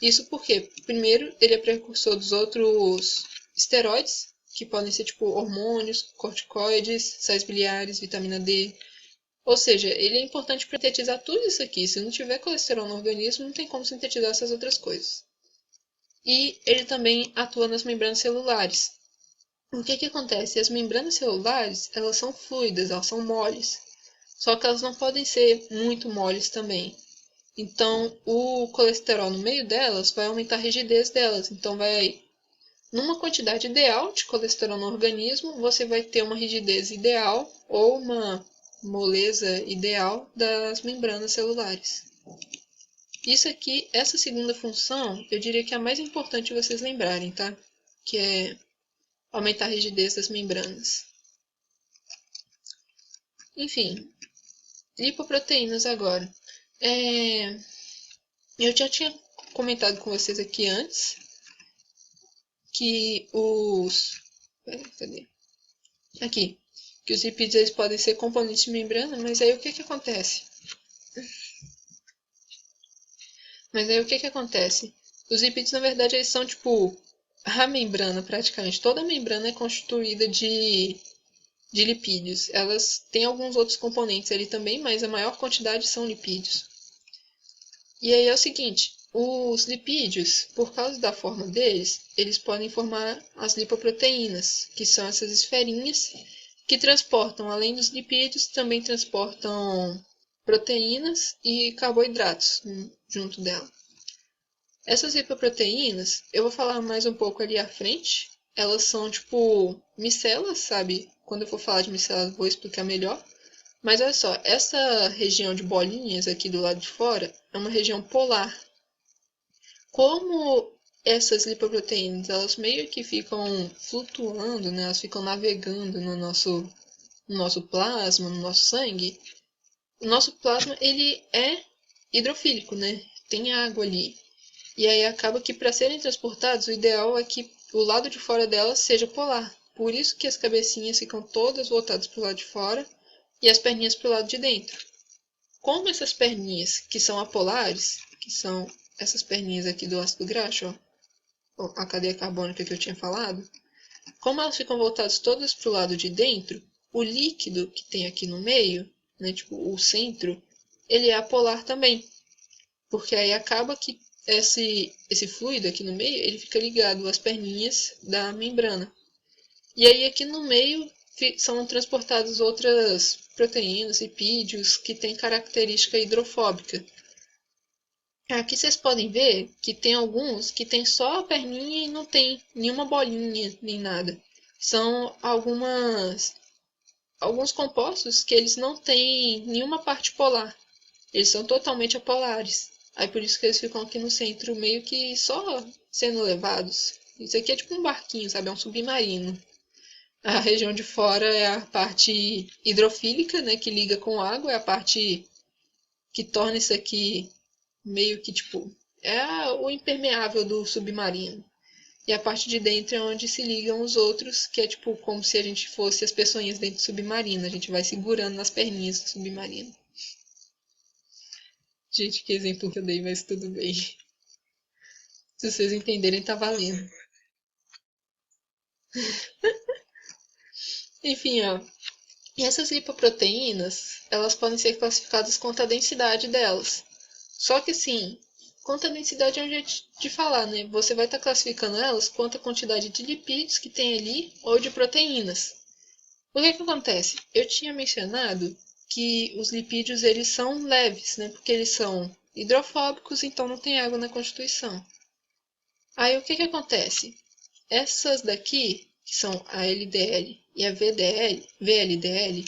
Isso porque, primeiro, ele é precursor dos outros esteroides, que podem ser tipo hormônios, corticoides, sais biliares, vitamina D. Ou seja, ele é importante para sintetizar tudo isso aqui. Se não tiver colesterol no organismo, não tem como sintetizar essas outras coisas. E ele também atua nas membranas celulares. O que acontece? As membranas celulares, elas são fluidas, elas são moles. Só que elas não podem ser muito moles também. Então, o colesterol no meio delas vai aumentar a rigidez delas. Então, numa quantidade ideal de colesterol no organismo, você vai ter uma rigidez ideal ou uma moleza ideal das membranas celulares. Isso aqui, essa segunda função, eu diria que é a mais importante vocês lembrarem, tá? Que é aumentar a rigidez das membranas. Enfim, lipoproteínas agora. Eu já tinha comentado com vocês aqui antes que cadê? Aqui. Que os lipídios eles podem ser componentes de membrana, mas aí o que acontece? Os lipídios, na verdade, eles são tipo a membrana, praticamente. Toda a membrana é constituída de lipídios. Elas têm alguns outros componentes ali também, mas a maior quantidade são lipídios. E aí é o seguinte, os lipídios, por causa da forma deles, eles podem formar as lipoproteínas, que são essas esferinhas que transportam, além dos lipídios, também transportam proteínas e carboidratos junto dela. Essas lipoproteínas, eu vou falar mais um pouco ali à frente. Elas são tipo micelas, sabe? Quando eu for falar de micelas, vou explicar melhor. Mas olha só, essa região de bolinhas aqui do lado de fora é uma região polar. Como essas lipoproteínas, elas meio que ficam flutuando, né? Elas ficam navegando no nosso plasma, no nosso sangue. O nosso plasma, ele é hidrofílico, né? Tem água ali. E aí acaba que para serem transportados, o ideal é que o lado de fora delas seja polar. Por isso que as cabecinhas ficam todas voltadas para o lado de fora e as perninhas para o lado de dentro. Como essas perninhas que são apolares, que são essas perninhas aqui do ácido graxo, ó, a cadeia carbônica que eu tinha falado, como elas ficam voltadas todas para o lado de dentro, o líquido que tem aqui no meio, né, tipo o centro, ele é apolar também. Porque aí acaba que esse fluido aqui no meio, ele fica ligado às perninhas da membrana. E aí aqui no meio são transportadas outras proteínas, lipídios, que têm característica hidrofóbica. Aqui vocês podem ver que tem alguns que tem só a perninha e não tem nenhuma bolinha, nem nada. São alguns compostos que eles não têm nenhuma parte polar. Eles são totalmente apolares. Aí por isso que eles ficam aqui no centro meio que só sendo levados. Isso aqui é tipo um barquinho, sabe? É um submarino. A região de fora é a parte hidrofílica, né? Que liga com água. É a parte que torna isso aqui meio que tipo... É o impermeável do submarino. E a parte de dentro é onde se ligam os outros, que é tipo como se a gente fosse as pessoinhas dentro do submarino. A gente vai segurando nas perninhas do submarino. Gente, que exemplo que eu dei, mas tudo bem. Se vocês entenderem, tá valendo. Enfim, ó. E essas lipoproteínas, elas podem ser classificadas quanto à densidade delas. Só que assim, quanto à densidade é um jeito de falar, né? Você vai estar classificando elas quanto à quantidade de lipídios que tem ali ou de proteínas. O que que acontece? Eu tinha mencionado que os lipídios eles são leves, né? Porque eles são hidrofóbicos, então não tem água na constituição. Aí o que que acontece? Essas daqui, que são a LDL e a VLDL,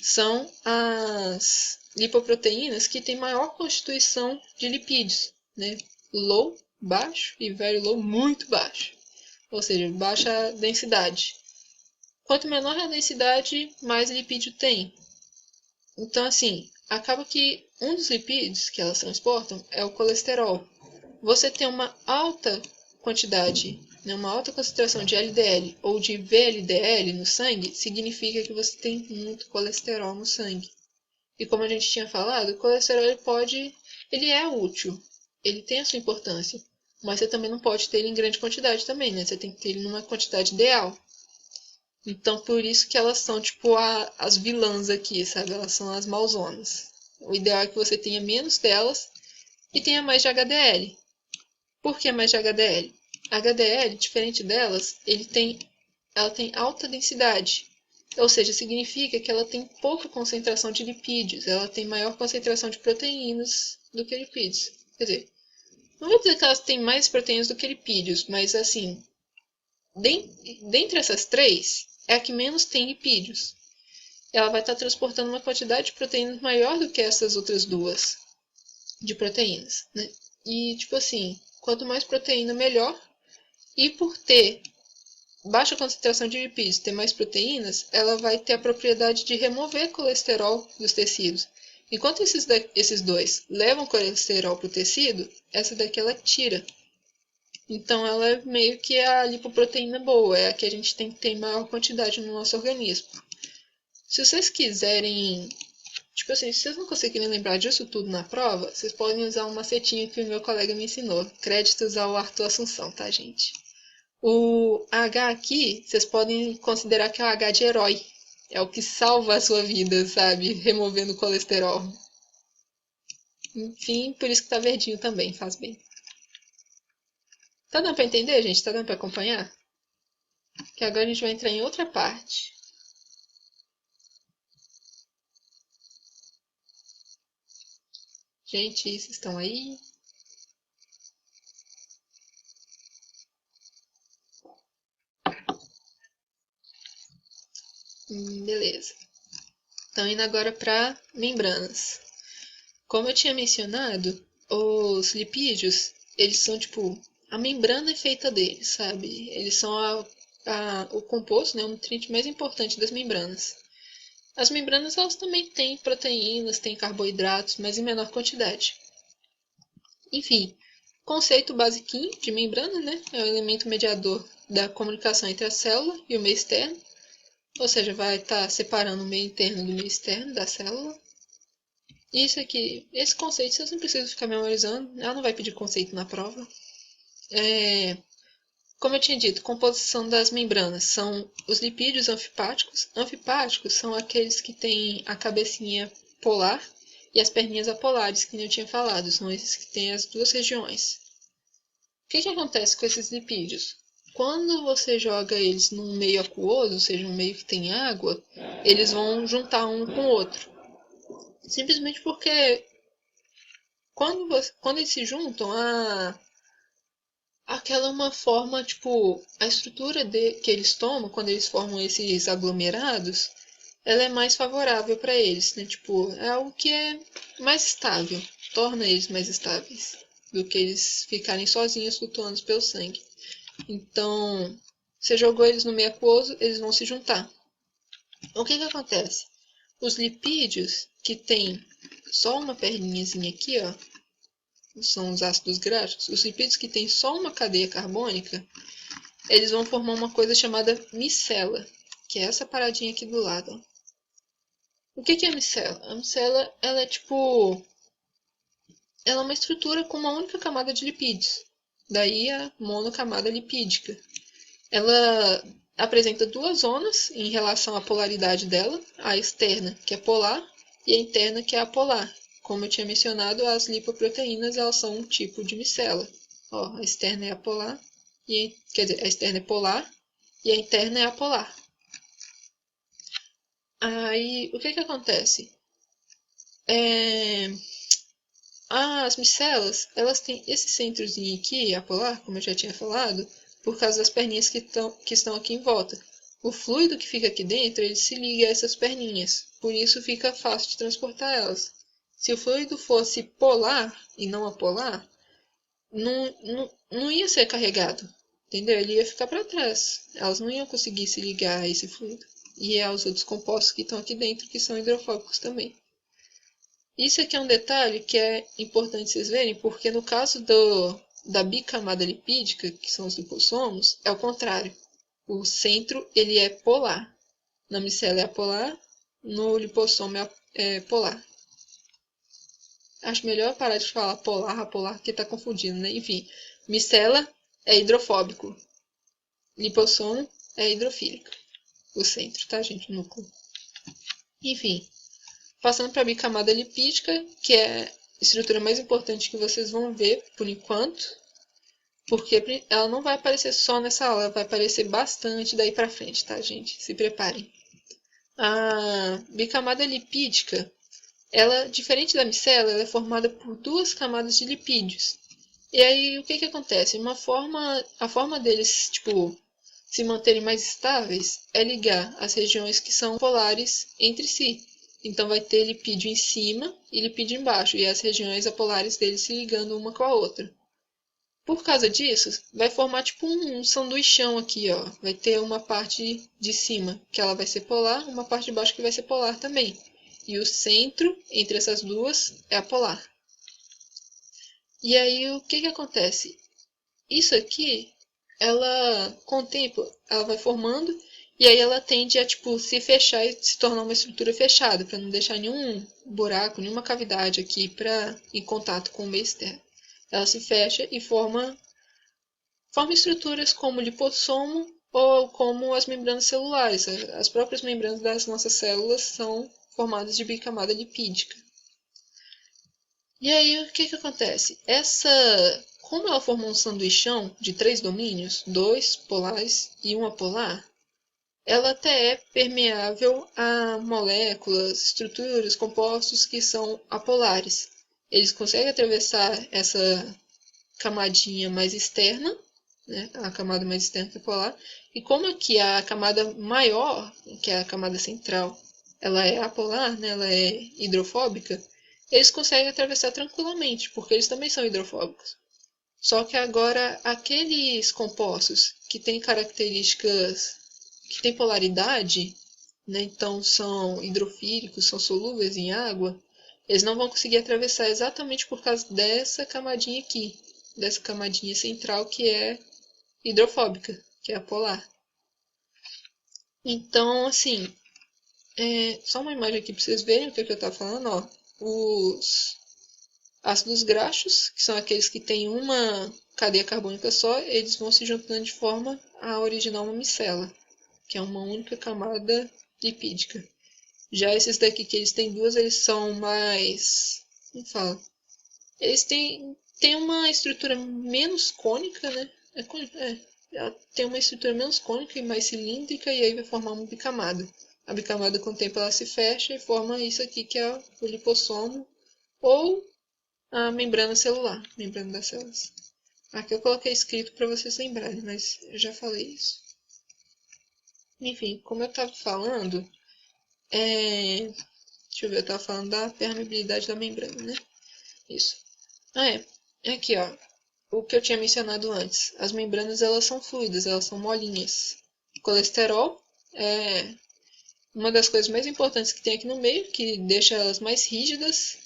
são as lipoproteínas que têm maior constituição de lipídios, né? Low, baixo, e very low, muito baixo. Ou seja, baixa densidade. Quanto menor a densidade, mais lipídio tem. Então, assim, acaba que um dos lipídios que elas transportam é o colesterol. Você tem uma alta quantidade, né, uma alta concentração de LDL ou de VLDL no sangue, significa que você tem muito colesterol no sangue. E como a gente tinha falado, o colesterol ele é útil, ele tem a sua importância, mas você também não pode ter ele em grande quantidade também, né? Você tem que ter ele numa quantidade ideal. Então, por isso que elas são, tipo, as vilãs aqui, sabe? Elas são as malzonas. O ideal é que você tenha menos delas e tenha mais de HDL. Por que mais de HDL? HDL, diferente delas, ela tem alta densidade. Ou seja, significa que ela tem pouca concentração de lipídios. Ela tem maior concentração de proteínas do que lipídios. Quer dizer, não vou dizer que elas têm mais proteínas do que lipídios, mas assim, dentre essas três, é a que menos tem lipídios. Ela vai estar transportando uma quantidade de proteínas maior do que essas outras duas de proteínas, né? E, tipo assim, quanto mais proteína, melhor. E por ter baixa concentração de lipídios, ter mais proteínas, ela vai ter a propriedade de remover colesterol dos tecidos. Enquanto esses dois levam colesterol para o tecido, essa daqui ela tira. Então ela é meio que a lipoproteína boa, é a que a gente tem que ter em maior quantidade no nosso organismo. Se vocês quiserem, tipo assim, se vocês não conseguirem lembrar disso tudo na prova, vocês podem usar um macetinho que o meu colega me ensinou. Créditos ao Arthur Assunção, tá, gente? O H aqui, vocês podem considerar que é o H de herói. É o que salva a sua vida, sabe? Removendo o colesterol. Enfim, por isso que tá verdinho também, faz bem. Tá dando pra entender, gente? Tá dando pra acompanhar? Que agora a gente vai entrar em outra parte. Gente, vocês estão aí? Beleza. Então, indo agora para membranas. Como eu tinha mencionado, os lipídios, eles são tipo a membrana é feita deles, sabe? Eles são o composto, né, o nutriente mais importante das membranas. As membranas elas também têm proteínas, têm carboidratos, mas em menor quantidade. Enfim, conceito basiquinho de membrana, né? É o elemento mediador da comunicação entre a célula e o meio externo. Ou seja, vai estar separando o meio interno do meio externo da célula. Isso aqui, esse conceito vocês não precisam ficar memorizando, ela não vai pedir conceito na prova. Como eu tinha dito, composição das membranas são os lipídios anfipáticos. Anfipáticos são aqueles que têm a cabecinha polar e as perninhas apolares, que eu tinha falado, são esses que têm as duas regiões. O que acontece com esses lipídios? Quando você joga eles num meio aquoso, ou seja, um meio que tem água, eles vão juntar um com o outro. Simplesmente porque quando eles se juntam, aquela é uma forma, tipo, a estrutura que eles tomam quando eles formam esses aglomerados, ela é mais favorável para eles, né? Tipo, é algo que é mais estável, torna eles mais estáveis do que eles ficarem sozinhos flutuando pelo sangue. Então, você jogou eles no meio aquoso, eles vão se juntar. O que acontece? Os lipídios que tem só uma perninhazinha aqui, ó, são os ácidos graxos. Os lipídios que têm só uma cadeia carbônica, eles vão formar uma coisa chamada micela, que é essa paradinha aqui do lado. Ó. O que é a micela? A micela, ela é tipo... ela é uma estrutura com uma única camada de lipídios. Daí a monocamada lipídica. Ela apresenta duas zonas em relação à polaridade dela, a externa, que é polar, e a interna, que é apolar. Como eu tinha mencionado, as lipoproteínas elas são um tipo de micela. Ó, a externa é apolar, quer dizer, a externa é polar e a interna é apolar. Aí, o que acontece? As micelas, elas têm esse centrozinho aqui, apolar, como eu já tinha falado, por causa das perninhas que estão aqui em volta. O fluido que fica aqui dentro, ele se liga a essas perninhas, por isso fica fácil de transportar elas. Se o fluido fosse polar e não apolar, não ia ser carregado, entendeu? Ele ia ficar para trás. Elas não iam conseguir se ligar a esse fluido. E aos outros compostos que estão aqui dentro, que são hidrofóbicos também. Isso aqui é um detalhe que é importante vocês verem, porque no caso da bicamada lipídica, que são os lipossomos, é o contrário. O centro ele é polar. Na micela é apolar, no lipossomo é polar. Acho melhor parar de falar polar, apolar, porque está confundindo, né? Enfim, micela é hidrofóbico. Lipossomo é hidrofílico. O centro, tá, gente? O núcleo. Enfim, passando para a bicamada lipídica, que é a estrutura mais importante que vocês vão ver por enquanto, porque ela não vai aparecer só nessa aula, ela vai aparecer bastante daí para frente, tá, gente? Se preparem. A bicamada lipídica, ela, diferente da micela, ela é formada por duas camadas de lipídios. E aí, o que acontece? A forma deles, se manterem mais estáveis é ligar as regiões que são polares entre si. Então, vai ter lipídio em cima e lipídio embaixo, e as regiões apolares deles se ligando uma com a outra. Por causa disso, vai formar tipo um sanduichão aqui, ó. Vai ter uma parte de cima que ela vai ser polar, uma parte de baixo que vai ser polar também. E o centro entre essas duas é a polar. E aí, o que acontece? Isso aqui, ela vai formando, e aí ela tende a, se fechar e se tornar uma estrutura fechada, para não deixar nenhum buraco, nenhuma cavidade aqui em contato com o meio externo. Ela se fecha e forma estruturas como o lipossomo ou como as membranas celulares. As próprias membranas das nossas células são formadas de bicamada lipídica. E aí, o que acontece? Como ela formou um sanduichão de 3 domínios, 2 polares e 1 apolar, ela até é permeável a moléculas, estruturas, compostos que são apolares. Eles conseguem atravessar essa camadinha mais externa, né, a camada mais externa que é polar, e como aqui a camada maior, que é a camada central, ela é apolar, né, ela é hidrofóbica, eles conseguem atravessar tranquilamente, porque eles também são hidrofóbicos. Só que agora, aqueles compostos que têm características, que têm polaridade, né, então são hidrofílicos, são solúveis em água, eles não vão conseguir atravessar exatamente por causa dessa camadinha aqui, dessa camadinha central que é hidrofóbica, que é a polar. Então, assim, só uma imagem aqui para vocês verem o que eu estava falando, ó. Os ácidos graxos, que são aqueles que têm uma cadeia carbônica só, eles vão se juntando de forma a originar uma micela, que é uma única camada lipídica. Já esses daqui que eles têm duas, eles são mais... Como fala? Eles têm uma estrutura menos cônica, né? Ela tem uma estrutura menos cônica e mais cilíndrica, e aí vai formar uma bicamada. A bicamada, com o tempo, ela se fecha e forma isso aqui, que é o lipossomo, ou a membrana celular, membrana das células. Aqui eu coloquei escrito para vocês lembrarem, mas eu já falei isso. Enfim, como eu estava falando, deixa eu ver, eu estava falando da permeabilidade da membrana, né? Isso. Aqui, ó. O que eu tinha mencionado antes. As membranas, elas são fluidas, elas são molinhas. O colesterol é uma das coisas mais importantes que tem aqui no meio, que deixa elas mais rígidas.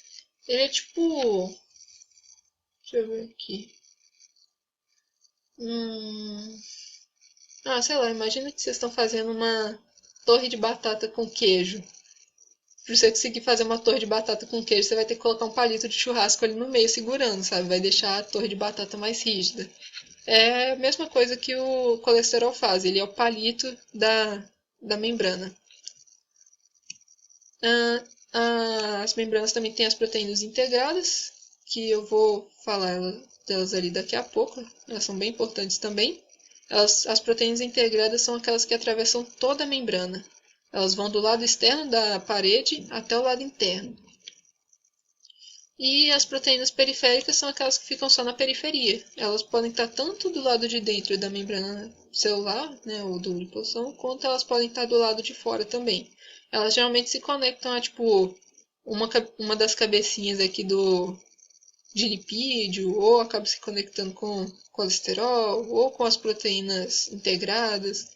Ele é tipo... Deixa eu ver aqui. Sei lá, imagina que vocês estão fazendo uma torre de batata com queijo. Para você conseguir fazer uma torre de batata com queijo, você vai ter que colocar um palito de churrasco ali no meio segurando, sabe? Vai deixar a torre de batata mais rígida. É a mesma coisa que o colesterol faz, ele é o palito da membrana. As membranas também têm as proteínas integradas, que eu vou falar delas ali daqui a pouco, elas são bem importantes também. As proteínas integradas são aquelas que atravessam toda a membrana. Elas vão do lado externo da parede até o lado interno. E as proteínas periféricas são aquelas que ficam só na periferia. Elas podem estar tanto do lado de dentro da membrana celular, né, ou do lipossomo, quanto elas podem estar do lado de fora também. Elas geralmente se conectam a, tipo, uma das cabecinhas aqui de lipídio, ou acaba se conectando com colesterol, ou com as proteínas integradas.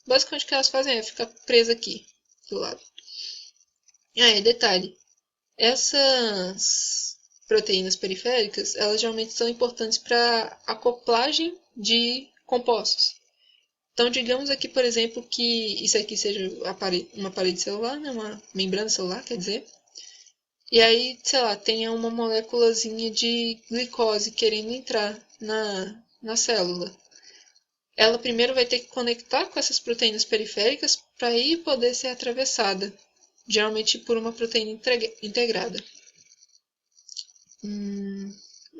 Basicamente o que elas fazem é ficar presa aqui, do lado. Detalhe. Essas proteínas periféricas, elas geralmente são importantes para acoplagem de compostos. Então, digamos aqui, por exemplo, que isso aqui seja uma parede celular, né? Uma membrana celular, quer dizer. E aí, sei lá, tenha uma moléculazinha de glicose querendo entrar na célula. Ela primeiro vai ter que conectar com essas proteínas periféricas para aí poder ser atravessada, geralmente por uma proteína integrada.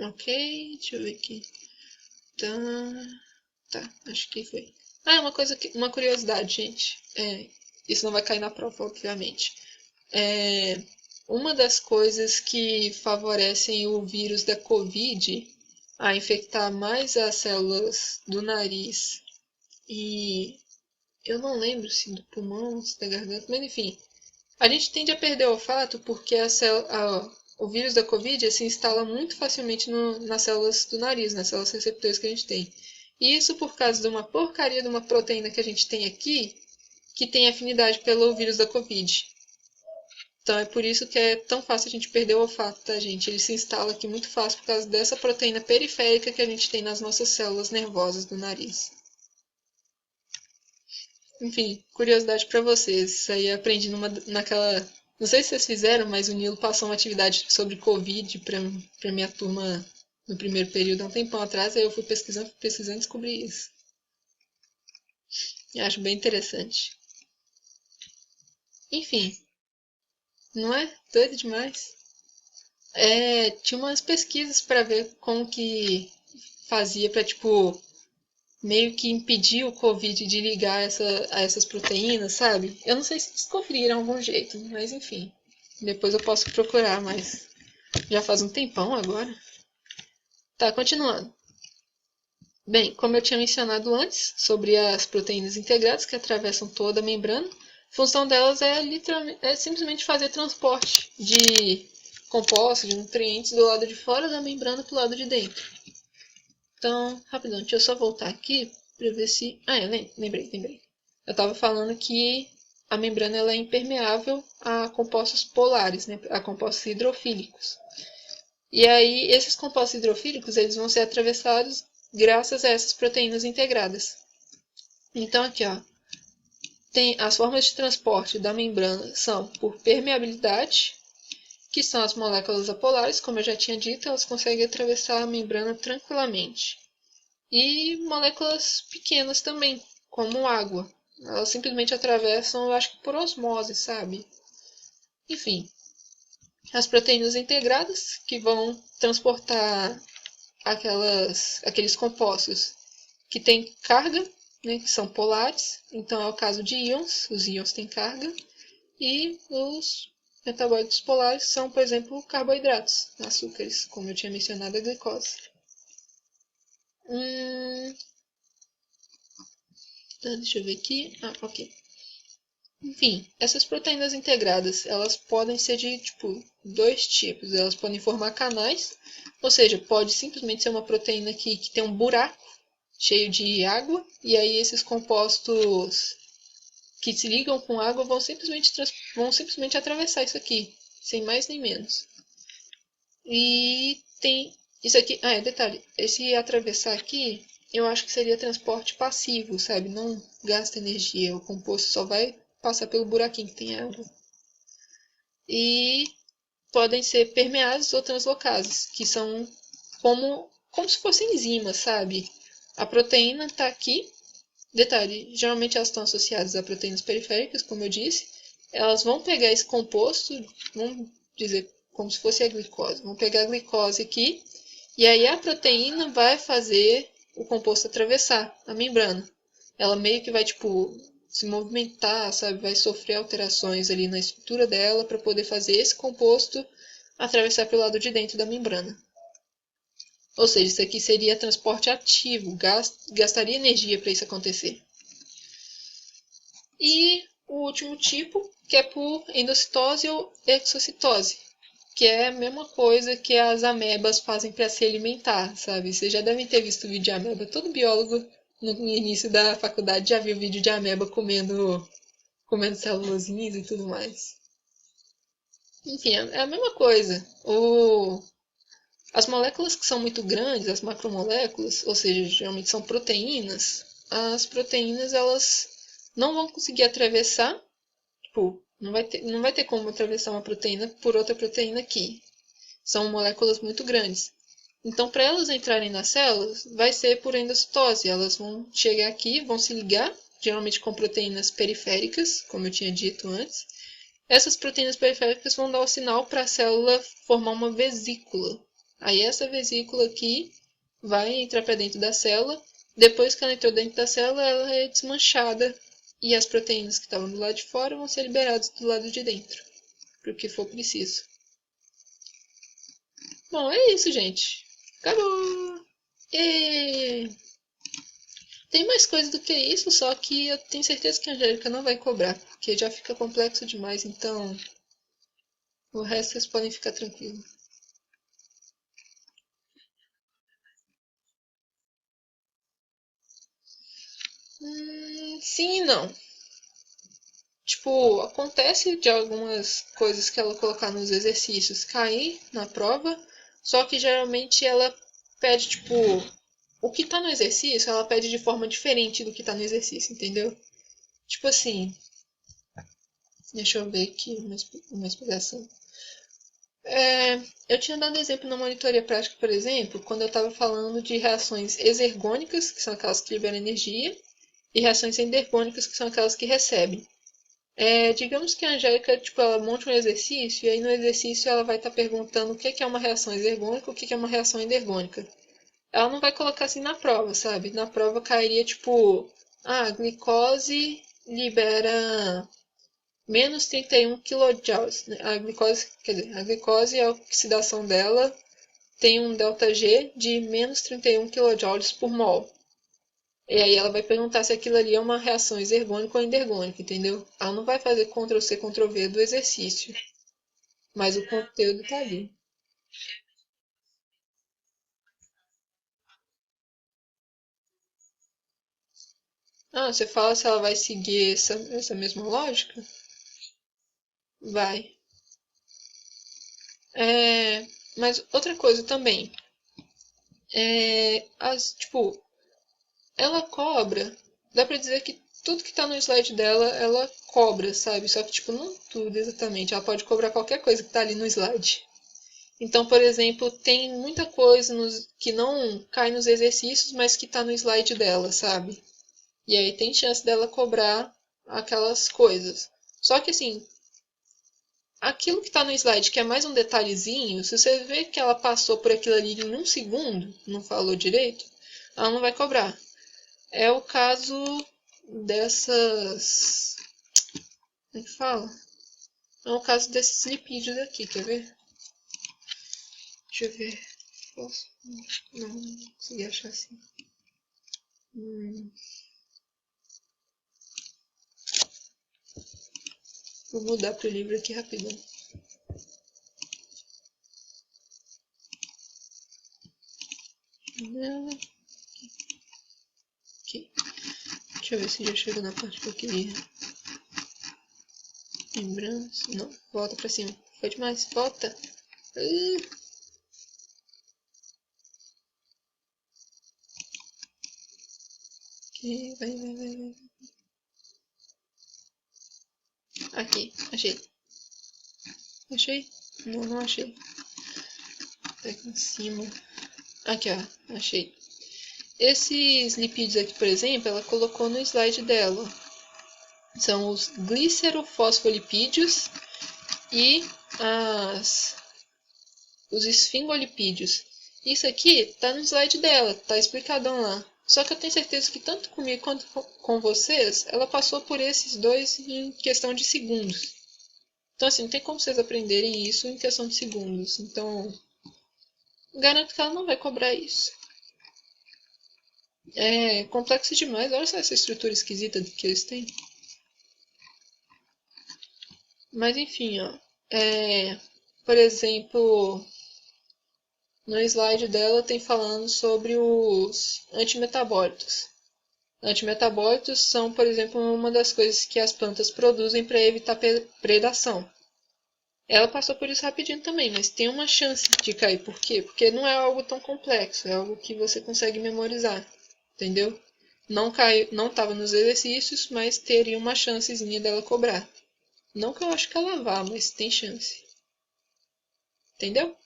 Ok, deixa eu ver aqui. Tá, acho que foi. Uma curiosidade, gente. Isso não vai cair na prova, obviamente. Uma das coisas que favorecem o vírus da Covid a infectar mais as células do nariz e eu não lembro se do pulmão, se da garganta, mas enfim. A gente tende a perder o olfato porque o vírus da Covid se instala muito facilmente nas células do nariz, nas células receptoras que a gente tem. E isso por causa de uma porcaria de uma proteína que a gente tem aqui, que tem afinidade pelo vírus da Covid. Então é por isso que é tão fácil a gente perder o olfato, tá, gente? Ele se instala aqui muito fácil por causa dessa proteína periférica que a gente tem nas nossas células nervosas do nariz. Enfim, curiosidade para vocês. Isso aí eu aprendi naquela... Não sei se vocês fizeram, mas o Nilo passou uma atividade sobre Covid para minha turma no primeiro período há um tempão atrás. Aí eu fui pesquisando e descobri isso. Eu acho bem interessante. Enfim, não é? Doido demais. Tinha umas pesquisas para ver como que fazia para, tipo, meio que impedir o Covid de ligar a essas proteínas, sabe? Eu não sei se descobriram algum jeito, mas enfim. Depois eu posso procurar, mas já faz um tempão agora. Tá, continuando. Bem, como eu tinha mencionado antes, sobre as proteínas integradas que atravessam toda a membrana, a função delas é simplesmente fazer transporte de compostos, de nutrientes do lado de fora da membrana para o lado de dentro. Então, rapidão, deixa eu só voltar aqui para ver se... eu lembrei. Eu estava falando que a membrana ela é impermeável a compostos polares, né, a compostos hidrofílicos. E aí, esses compostos hidrofílicos eles vão ser atravessados graças a essas proteínas integradas. Então, aqui, ó, tem as formas de transporte da membrana são por permeabilidade, que são as moléculas apolares, como eu já tinha dito, elas conseguem atravessar a membrana tranquilamente. E moléculas pequenas também, como água. Elas simplesmente atravessam, eu acho que por osmose, sabe? Enfim, as proteínas integradas, que vão transportar aqueles compostos que têm carga, né, que são polares. Então, é o caso de íons, os íons têm carga. E os metabólitos polares são, por exemplo, carboidratos, açúcares, como eu tinha mencionado, a glicose. Deixa eu ver aqui. Ok. Enfim, essas proteínas integradas, elas podem ser de, tipo, dois tipos. Elas podem formar canais, ou seja, pode simplesmente ser uma proteína que tem um buraco cheio de água, e aí esses compostos que se ligam com água vão simplesmente atravessar isso aqui, sem mais nem menos. E tem isso aqui, detalhe, esse atravessar aqui, eu acho que seria transporte passivo, sabe? Não gasta energia, o composto só vai passar pelo buraquinho que tem água. E podem ser permeases ou translocases, que são como se fossem enzimas, sabe? A proteína está aqui. Detalhe, geralmente elas estão associadas a proteínas periféricas, como eu disse. Elas vão pegar esse composto, vamos dizer como se fosse a glicose. Vão pegar a glicose aqui, e aí a proteína vai fazer o composto atravessar a membrana. Ela meio que vai, tipo, se movimentar, sabe? Vai sofrer alterações ali na estrutura dela para poder fazer esse composto atravessar pelo lado de dentro da membrana. Ou seja, isso aqui seria transporte ativo, gastaria energia para isso acontecer. E o último tipo, que é por endocitose ou exocitose, que é a mesma coisa que as amebas fazem para se alimentar, sabe? Vocês já devem ter visto vídeo de ameba. Todo biólogo no início da faculdade já viu vídeo de ameba comendo células e tudo mais. Enfim, é a mesma coisa. As moléculas que são muito grandes, as macromoléculas, ou seja, geralmente são proteínas, as proteínas elas não vão conseguir atravessar, tipo, não vai ter como atravessar uma proteína por outra proteína aqui. São moléculas muito grandes. Então, para elas entrarem nas células, vai ser por endocitose. Elas vão chegar aqui, vão se ligar, geralmente com proteínas periféricas, como eu tinha dito antes. Essas proteínas periféricas vão dar o sinal para a célula formar uma vesícula. Aí essa vesícula aqui vai entrar para dentro da célula. Depois que ela entrou dentro da célula, ela é desmanchada. E as proteínas que estavam do lado de fora vão ser liberadas do lado de dentro, para o que for preciso. Bom, é isso, gente. Acabou! E... Tem mais coisa do que isso, só que eu tenho certeza que a Angélica não vai cobrar, porque já fica complexo demais, então o resto vocês podem ficar tranquilos. Sim e não. Tipo, acontece de algumas coisas que ela colocar nos exercícios cair na prova, só que geralmente ela pede, tipo, o que tá no exercício, ela pede de forma diferente do que tá no exercício, entendeu? Tipo assim, deixa eu ver aqui uma explicação. Eu tinha dado exemplo na monitoria prática, por exemplo, quando eu estava falando de reações exergônicas, que são aquelas que liberam energia, e reações endergônicas, que são aquelas que recebem. Digamos que a Angélica, tipo, ela monte um exercício, e aí no exercício ela vai estar perguntando o que é uma reação exergônica, o que é uma reação endergônica. Ela não vai colocar assim na prova, sabe? Na prova cairia, tipo, a glicose libera menos 31 kJ. A glicose, quer dizer, a glicose e a oxidação dela tem um ΔG de menos 31 kJ por mol. E aí ela vai perguntar se aquilo ali é uma reação exergônica ou endergônica, entendeu? Ela não vai fazer Ctrl+C, Ctrl+V do exercício, mas o conteúdo tá ali. Ah, você fala se ela vai seguir essa mesma lógica? Vai. Mas outra coisa também. Tipo, ela cobra. Dá pra dizer que tudo que tá no slide dela, ela cobra, sabe? Só que, tipo, não tudo exatamente. Ela pode cobrar qualquer coisa que tá ali no slide. Então, por exemplo, tem muita coisa que não cai nos exercícios, mas que tá no slide dela, sabe? E aí tem chance dela cobrar aquelas coisas. Só que assim, aquilo que tá no slide, que é mais um detalhezinho, se você vê que ela passou por aquilo ali em um segundo, não falou direito, ela não vai cobrar. É o caso dessas. Como é que fala? É o caso desses lipídios aqui, quer ver? Deixa eu ver. Posso? Não consegui achar assim. Vou mudar pro livro aqui rapidão. Aqui. Deixa eu ver se já chegou na parte que eu queria. Lembrança. Não, volta pra cima. Foi demais, volta. Aqui, vai. Aqui, achei. Achei? Não achei. Tá aqui em cima. Aqui, ó, achei. Esses lipídios aqui, por exemplo, ela colocou no slide dela. São os glicerofosfolipídios e os esfingolipídios. Isso aqui tá no slide dela, tá explicadão lá. Só que eu tenho certeza que tanto comigo quanto com vocês, ela passou por esses dois em questão de segundos. Então, assim, não tem como vocês aprenderem isso em questão de segundos. Então, garanto que ela não vai cobrar isso. É complexo demais. Olha só essa estrutura esquisita que eles têm. Mas, enfim, ó. Por exemplo, no slide dela tem falando sobre os antimetabólitos. Antimetabólitos são, por exemplo, uma das coisas que as plantas produzem para evitar predação. Ela passou por isso rapidinho também, mas tem uma chance de cair. Por quê? Porque não é algo tão complexo, é algo que você consegue memorizar, entendeu? Não caiu, não estava nos exercícios, mas teria uma chancezinha dela cobrar. Não que eu acho que ela vá, mas tem chance. Entendeu?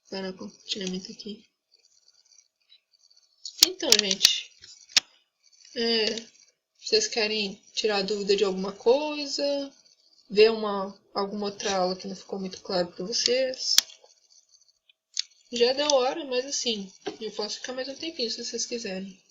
Para o compartilhamento aqui. Então, gente, vocês querem tirar dúvida de alguma coisa? Ver alguma outra aula que não ficou muito claro para vocês? Já deu hora, mas assim, eu posso ficar mais um tempinho se vocês quiserem.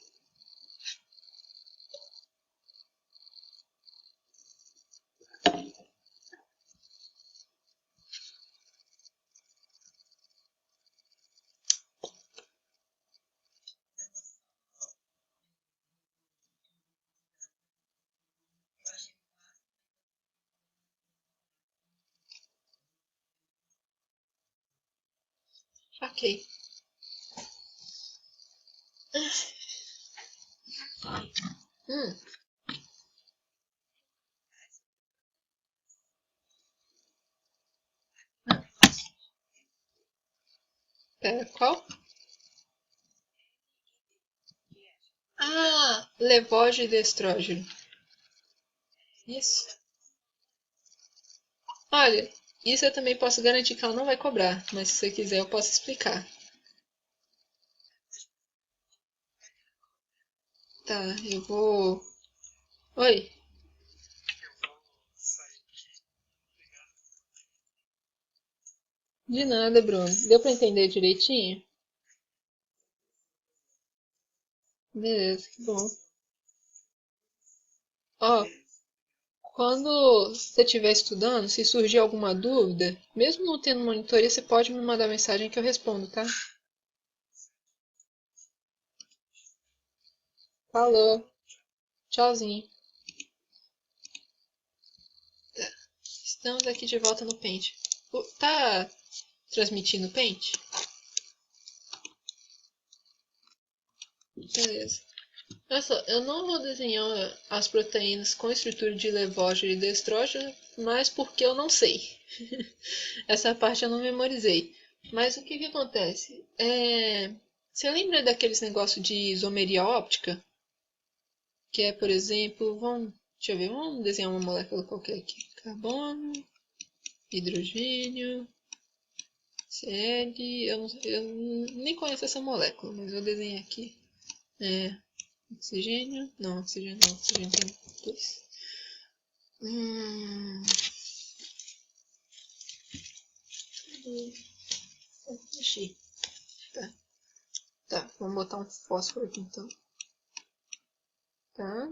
Ok. Hum. Pera, qual? Ah, levógeno e destrógeno. Isso. Olha, isso eu também posso garantir que ela não vai cobrar, mas se você quiser eu posso explicar. Tá, eu vou. Oi. De nada, Bruno. Deu pra entender direitinho? Beleza, que bom. Ó, quando você estiver estudando, se surgir alguma dúvida, mesmo não tendo monitoria, você pode me mandar mensagem que eu respondo, tá? Falou. Tchauzinho. Estamos aqui de volta no Paint. Tá transmitindo o Paint? Beleza. Olha só, eu não vou desenhar as proteínas com estrutura de levógeno e destrógeno, mas porque eu não sei. Essa parte eu não memorizei. Mas o que que acontece? Você lembra daqueles negócios de isomeria óptica? Que é, por exemplo, deixa eu ver, vamos desenhar uma molécula qualquer aqui. Carbono, hidrogênio, Cl, eu nem conheço essa molécula, mas vou desenhar aqui. Oxigênio, não, oxigênio tem dois. Ixi, tá, vamos botar um fósforo aqui então. Tá,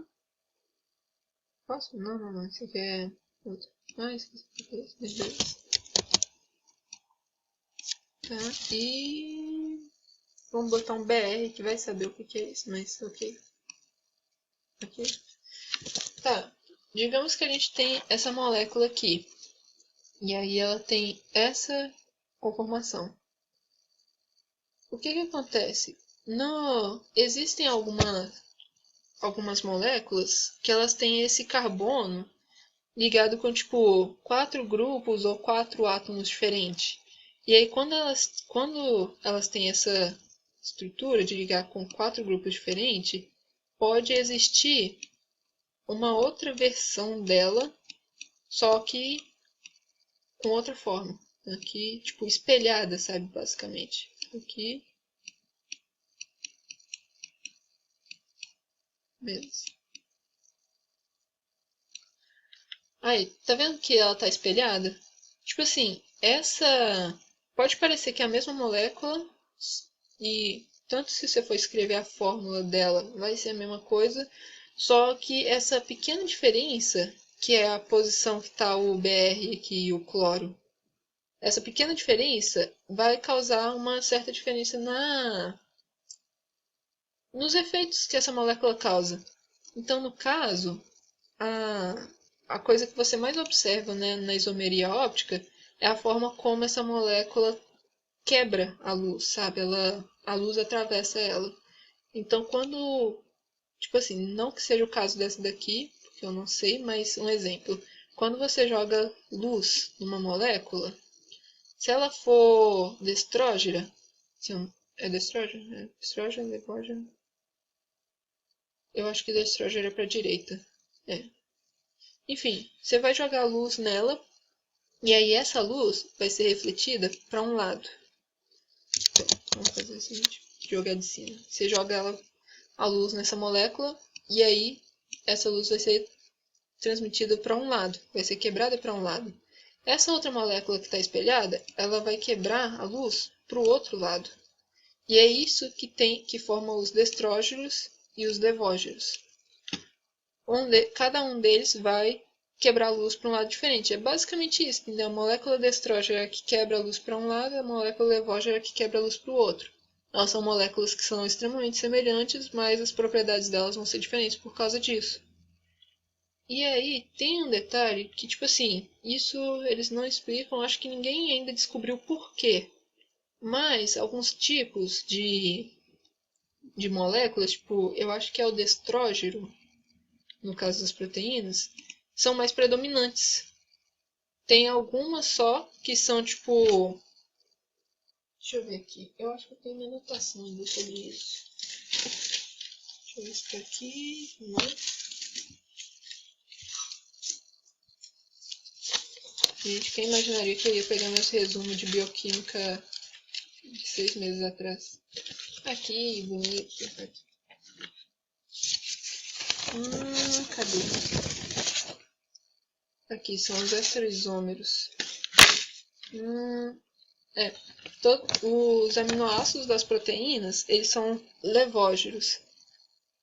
fósforo? Não, esse aqui é outro. Esse aqui é esse, beleza. Tá, e vamos botar um BR que vai saber o que que é isso, mas ok. Ok. Tá, digamos que a gente tem essa molécula aqui. E aí ela tem essa conformação. O que que acontece? Existem algumas moléculas que elas têm esse carbono ligado com tipo 4 grupos ou 4 átomos diferentes. E aí quando elas têm essa estrutura de ligar com 4 grupos diferentes, pode existir uma outra versão dela, só que com outra forma. Aqui, tipo, espelhada, sabe, basicamente. Aqui. Beleza. Aí, tá vendo que ela tá espelhada? Tipo assim, essa pode parecer que é a mesma molécula, e tanto se você for escrever a fórmula dela, vai ser a mesma coisa, só que essa pequena diferença, que é a posição que está o Br aqui e o cloro, essa pequena diferença vai causar uma certa diferença nos efeitos que essa molécula causa. Então, no caso, a coisa que você mais observa, né, na isomeria óptica é a forma como essa molécula quebra a luz, sabe? A luz atravessa ela. Então, quando, tipo assim, não que seja o caso dessa daqui, porque eu não sei, mas um exemplo. Quando você joga luz numa molécula, se ela for destrógera, é destrógera? É destrógera, levógera? Eu acho que destrógera é pra direita. É. Enfim, você vai jogar luz nela, e aí essa luz vai ser refletida para um lado. Vamos fazer o seguinte, jogar de cima. Você joga a luz nessa molécula, e aí essa luz vai ser transmitida para um lado, vai ser quebrada para um lado. Essa outra molécula que está espelhada, ela vai quebrar a luz para o outro lado. E é isso que forma os destrógeros e os levógeros. Cada um deles vai quebrar a luz para um lado diferente. É basicamente isso, entendeu? A molécula destrógera que quebra a luz para um lado e a molécula levógera que quebra a luz para o outro. Elas são moléculas que são extremamente semelhantes, mas as propriedades delas vão ser diferentes por causa disso. E aí, tem um detalhe que, tipo assim, isso eles não explicam, acho que ninguém ainda descobriu por quê. Mas alguns tipos de moléculas, tipo, eu acho que é o destrógero, no caso das proteínas, são mais predominantes. Tem algumas só que são, tipo... Deixa eu ver aqui. Eu acho que eu tenho uma anotação ainda sobre isso. Deixa eu ver se tá aqui. Não. Gente, quem imaginaria que eu ia pegar meus resumos de bioquímica de 6 meses atrás? Aqui, bonito. Aqui. Cadê? Aqui são os esteroisômeros. Os aminoácidos das proteínas, eles são levógeros.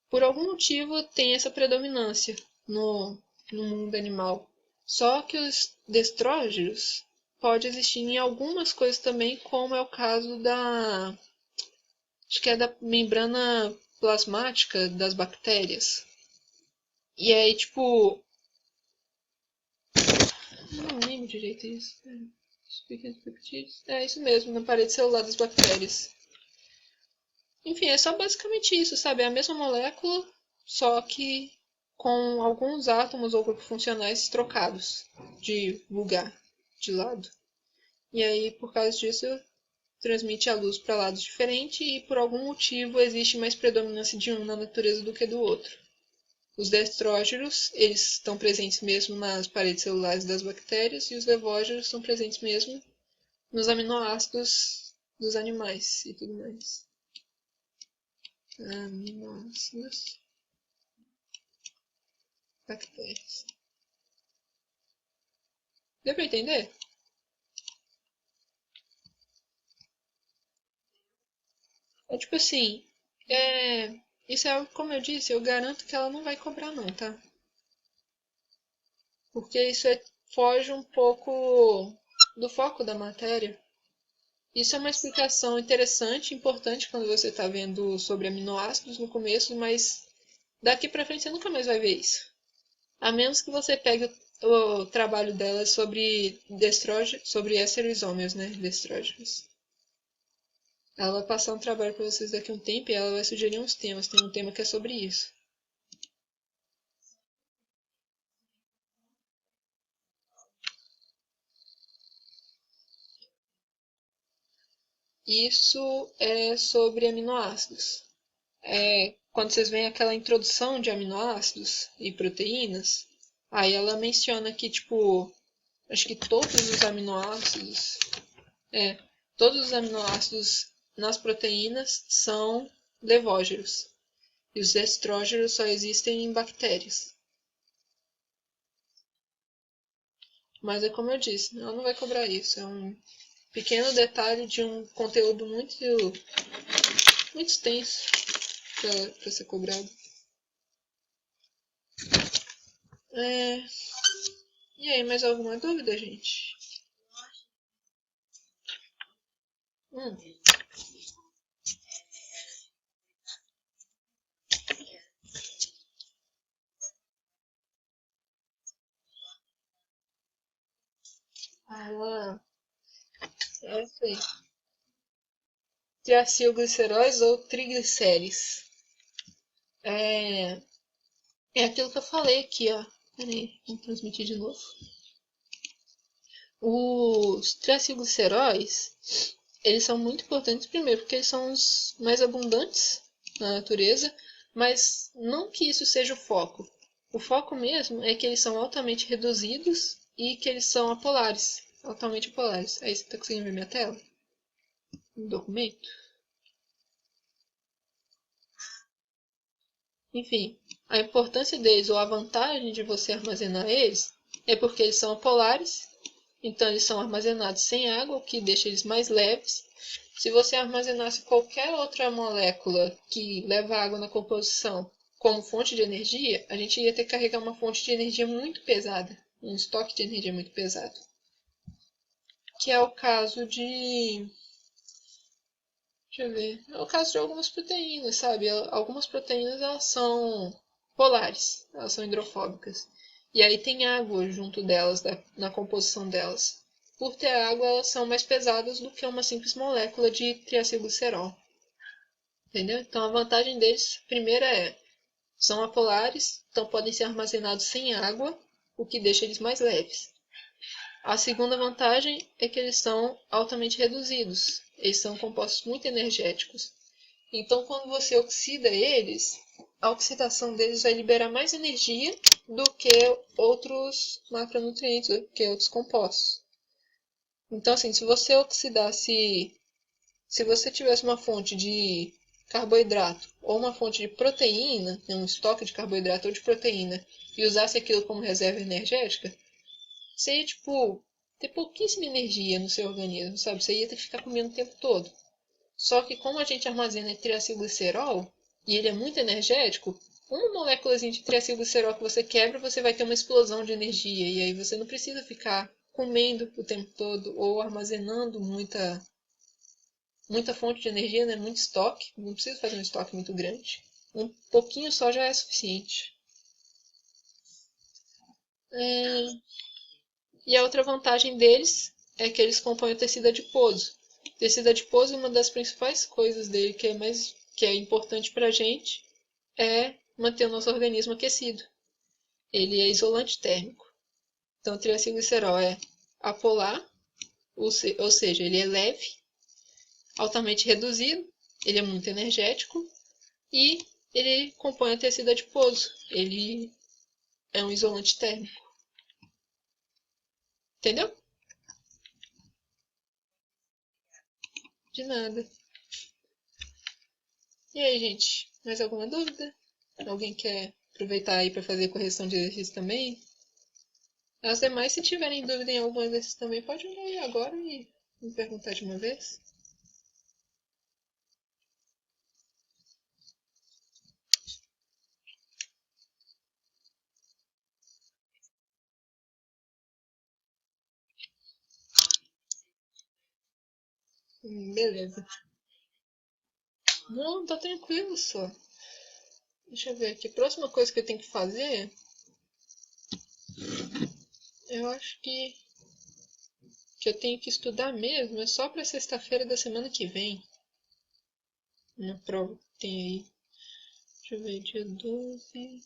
Por algum motivo tem essa predominância no mundo animal. Só que os destrógeros pode existir em algumas coisas também, como é o caso acho que é da membrana plasmática das bactérias. E aí, tipo, não lembro direito isso. É isso mesmo, na parede celular das bactérias. Enfim, é só basicamente isso, sabe? É a mesma molécula, só que com alguns átomos ou grupos funcionais trocados de lugar, de lado. E aí, por causa disso, transmite a luz para lados diferentes e por algum motivo existe mais predominância de um na natureza do que do outro. Os destrógeros, eles estão presentes mesmo nas paredes celulares das bactérias e os levógeros estão presentes mesmo nos aminoácidos dos animais e tudo mais. Aminoácidos, bactérias. Deu pra entender? É tipo assim, isso é algo, como eu disse, eu garanto que ela não vai cobrar não, tá? Porque foge um pouco do foco da matéria. Isso é uma explicação interessante, importante quando você está vendo sobre aminoácidos no começo, mas daqui pra frente você nunca mais vai ver isso. A menos que você pegue o trabalho dela sobre sobre esteroisômeros, né? Destrógenos. Ela vai passar um trabalho para vocês daqui a um tempo e ela vai sugerir uns temas. Tem um tema que é sobre isso. Isso é sobre aminoácidos. Quando vocês veem aquela introdução de aminoácidos e proteínas, aí ela menciona que, tipo, acho que todos os aminoácidos nas proteínas são levógeros. E os estrógenos só existem em bactérias. Mas é como eu disse, ela não vai cobrar isso. É um pequeno detalhe de um conteúdo muito extenso para ser cobrado. E aí, mais alguma dúvida, gente? Hum. Ah, essa aí. Triacilgliceróis ou triglicérides. É, é aquilo que eu falei aqui, ó. Peraí, vamos transmitir de novo. Os triacilgliceróis, eles são muito importantes, primeiro, porque eles são os mais abundantes na natureza, mas não que isso seja o foco. O foco mesmo é que eles são altamente reduzidos e que eles são apolares, altamente apolares. Aí você está conseguindo ver minha tela? No documento? Enfim, a importância deles ou a vantagem de você armazenar eles é porque eles são apolares, então eles são armazenados sem água, o que deixa eles mais leves. Se você armazenasse qualquer outra molécula que leva água na composição como fonte de energia, a gente ia ter que carregar uma fonte de energia muito pesada, um estoque de energia muito pesado. Que é o caso de... Deixa eu ver. É o caso de algumas proteínas, sabe? Algumas proteínas elas são polares, elas são hidrofóbicas. E aí tem água junto delas, na composição delas. Por ter água, elas são mais pesadas do que uma simples molécula de triacilglicerol. Entendeu? Então a vantagem deles, primeira são apolares, então podem ser armazenados sem água, o que deixa eles mais leves. A segunda vantagem é que eles são altamente reduzidos. Eles são compostos muito energéticos. Então, quando você oxida eles, a oxidação deles vai liberar mais energia do que outros macronutrientes, do que outros compostos. Então, assim, se você oxidasse, se você tivesse uma fonte de carboidrato ou uma fonte de proteína, um estoque de carboidrato ou de proteína, e usasse aquilo como reserva energética, você ia, tipo, ter pouquíssima energia no seu organismo, sabe? Você ia ter que ficar comendo o tempo todo. Só que como a gente armazena triacilglicerol, e ele é muito energético, uma moléculazinha de triacilglicerol que você quebra, você vai ter uma explosão de energia. E aí você não precisa ficar comendo o tempo todo ou armazenando muita fonte de energia, né? Muito estoque. Não precisa fazer um estoque muito grande. Um pouquinho só já é suficiente. E a outra vantagem deles é que eles compõem o tecido adiposo. O tecido adiposo, uma das principais coisas dele que é importante para a gente é manter o nosso organismo aquecido. Ele é isolante térmico. Então, o triacilglicerol é apolar, ou seja, ele é leve, altamente reduzido, ele é muito energético e ele compõe o tecido adiposo. Ele é um isolante térmico. Entendeu? De nada. E aí, gente, mais alguma dúvida? Alguém quer aproveitar aí para fazer correção de exercício também? As demais, se tiverem dúvida em algum exercício também, pode olhar aí agora e me perguntar de uma vez. Beleza. Não, tá tranquilo só. Deixa eu ver aqui. Próxima coisa que eu tenho que fazer, eu acho que eu tenho que estudar mesmo, é só pra sexta-feira da semana que vem. Uma prova que tem aí. Deixa eu ver, dia 12.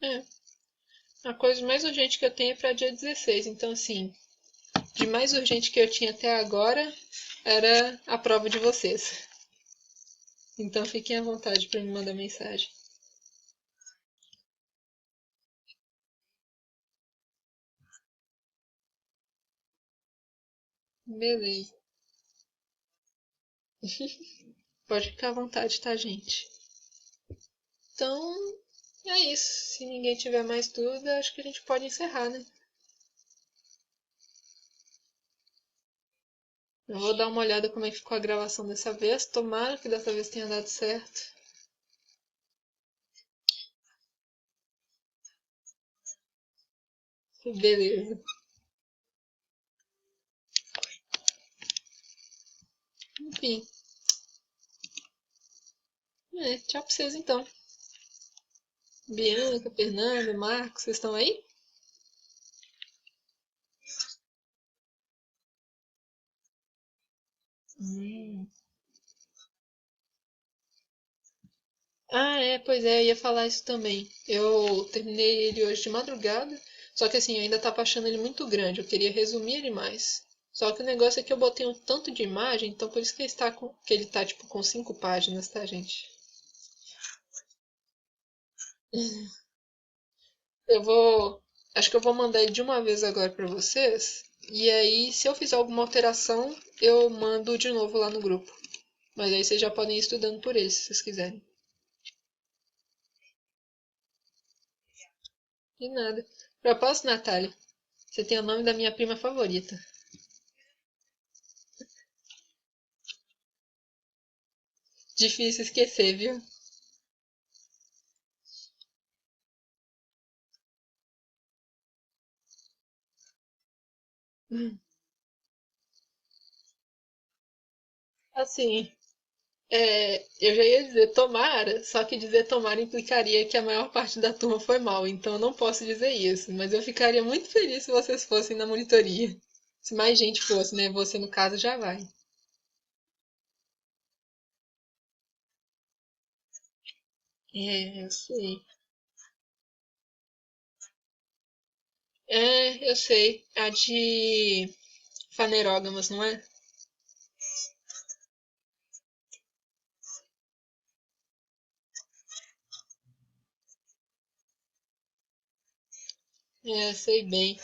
É, a coisa mais urgente que eu tenho é pra dia 16. Então, assim, de mais urgente que eu tinha até agora era a prova de vocês. Então, fiquem à vontade para me mandar mensagem. Beleza. Pode ficar à vontade, tá, gente? Então, é isso. Se ninguém tiver mais dúvida, acho que a gente pode encerrar, né? Eu vou dar uma olhada como é que ficou a gravação dessa vez. Tomara que dessa vez tenha dado certo. Beleza. Enfim. Tchau pra vocês então. Bianca, Fernanda, Marcos, vocês estão aí? Hum. Pois é, eu ia falar isso também. Eu terminei ele hoje de madrugada, só que assim, eu ainda tava achando ele muito grande, eu queria resumir ele mais. Só que o negócio é que eu botei um tanto de imagem, então por isso que que ele tá tipo com 5 páginas, tá, gente? Eu vou, acho que eu vou mandar ele de uma vez agora pra vocês, e aí se eu fizer alguma alteração, eu mando de novo lá no grupo. Mas aí vocês já podem ir estudando por ele, se vocês quiserem. De nada. Propósito, Natália, você tem o nome da minha prima favorita. Difícil esquecer, viu? Assim, eu já ia dizer tomara, só que dizer tomara implicaria que a maior parte da turma foi mal, então eu não posso dizer isso, mas eu ficaria muito feliz se vocês fossem na monitoria. Se mais gente fosse, né? Você, no caso, já vai. Eu sei. Eu sei. A de fanerógamas, não é? Eu sei bem.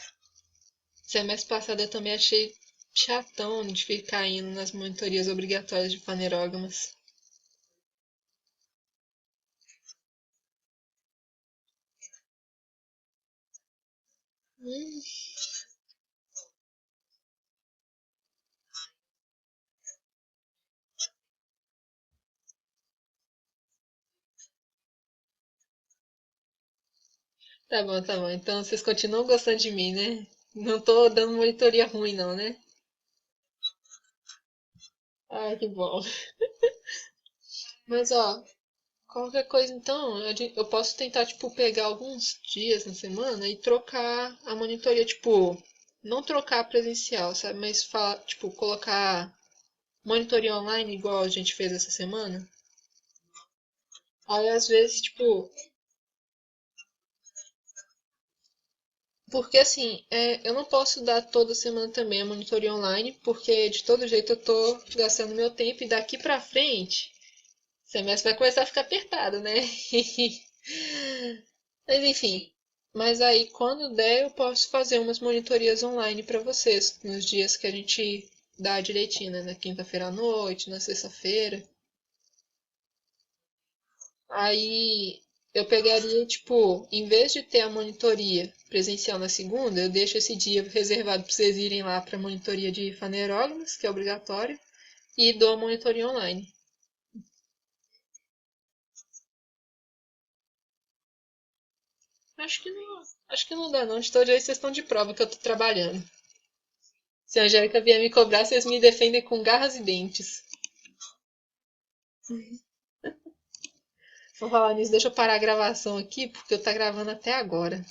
Semestre passado eu também achei chatão de ficar indo nas monitorias obrigatórias de fanerógamas. Hum, tá bom, tá bom. Então vocês continuam gostando de mim, né? Não tô dando monitoria ruim, não, né? Ai, que bom. Mas, ó, qualquer coisa então, eu posso tentar, tipo, pegar alguns dias na semana e trocar a monitoria, tipo, não trocar presencial, sabe? Mas, tipo, colocar monitoria online igual a gente fez essa semana. Aí, às vezes, tipo, porque assim, eu não posso dar toda semana também a monitoria online, porque de todo jeito eu tô gastando meu tempo e daqui pra frente, o semestre vai começar a ficar apertado, né? Mas enfim, mas aí quando der eu posso fazer umas monitorias online pra vocês, nos dias que a gente dá direitinho, né? Na quinta-feira à noite, na sexta-feira. Aí eu pegaria, tipo, em vez de ter a monitoria presencial na segunda, eu deixo esse dia reservado para vocês irem lá para a monitoria de fanerógamas, que é obrigatório, e dou a monitoria online. Acho que não dá não, de todo jeito vocês estão de prova que eu tô trabalhando. Se a Angélica vier me cobrar, vocês me defendem com garras e dentes. Vou falar nisso, deixa eu parar a gravação aqui, porque eu tá gravando até agora.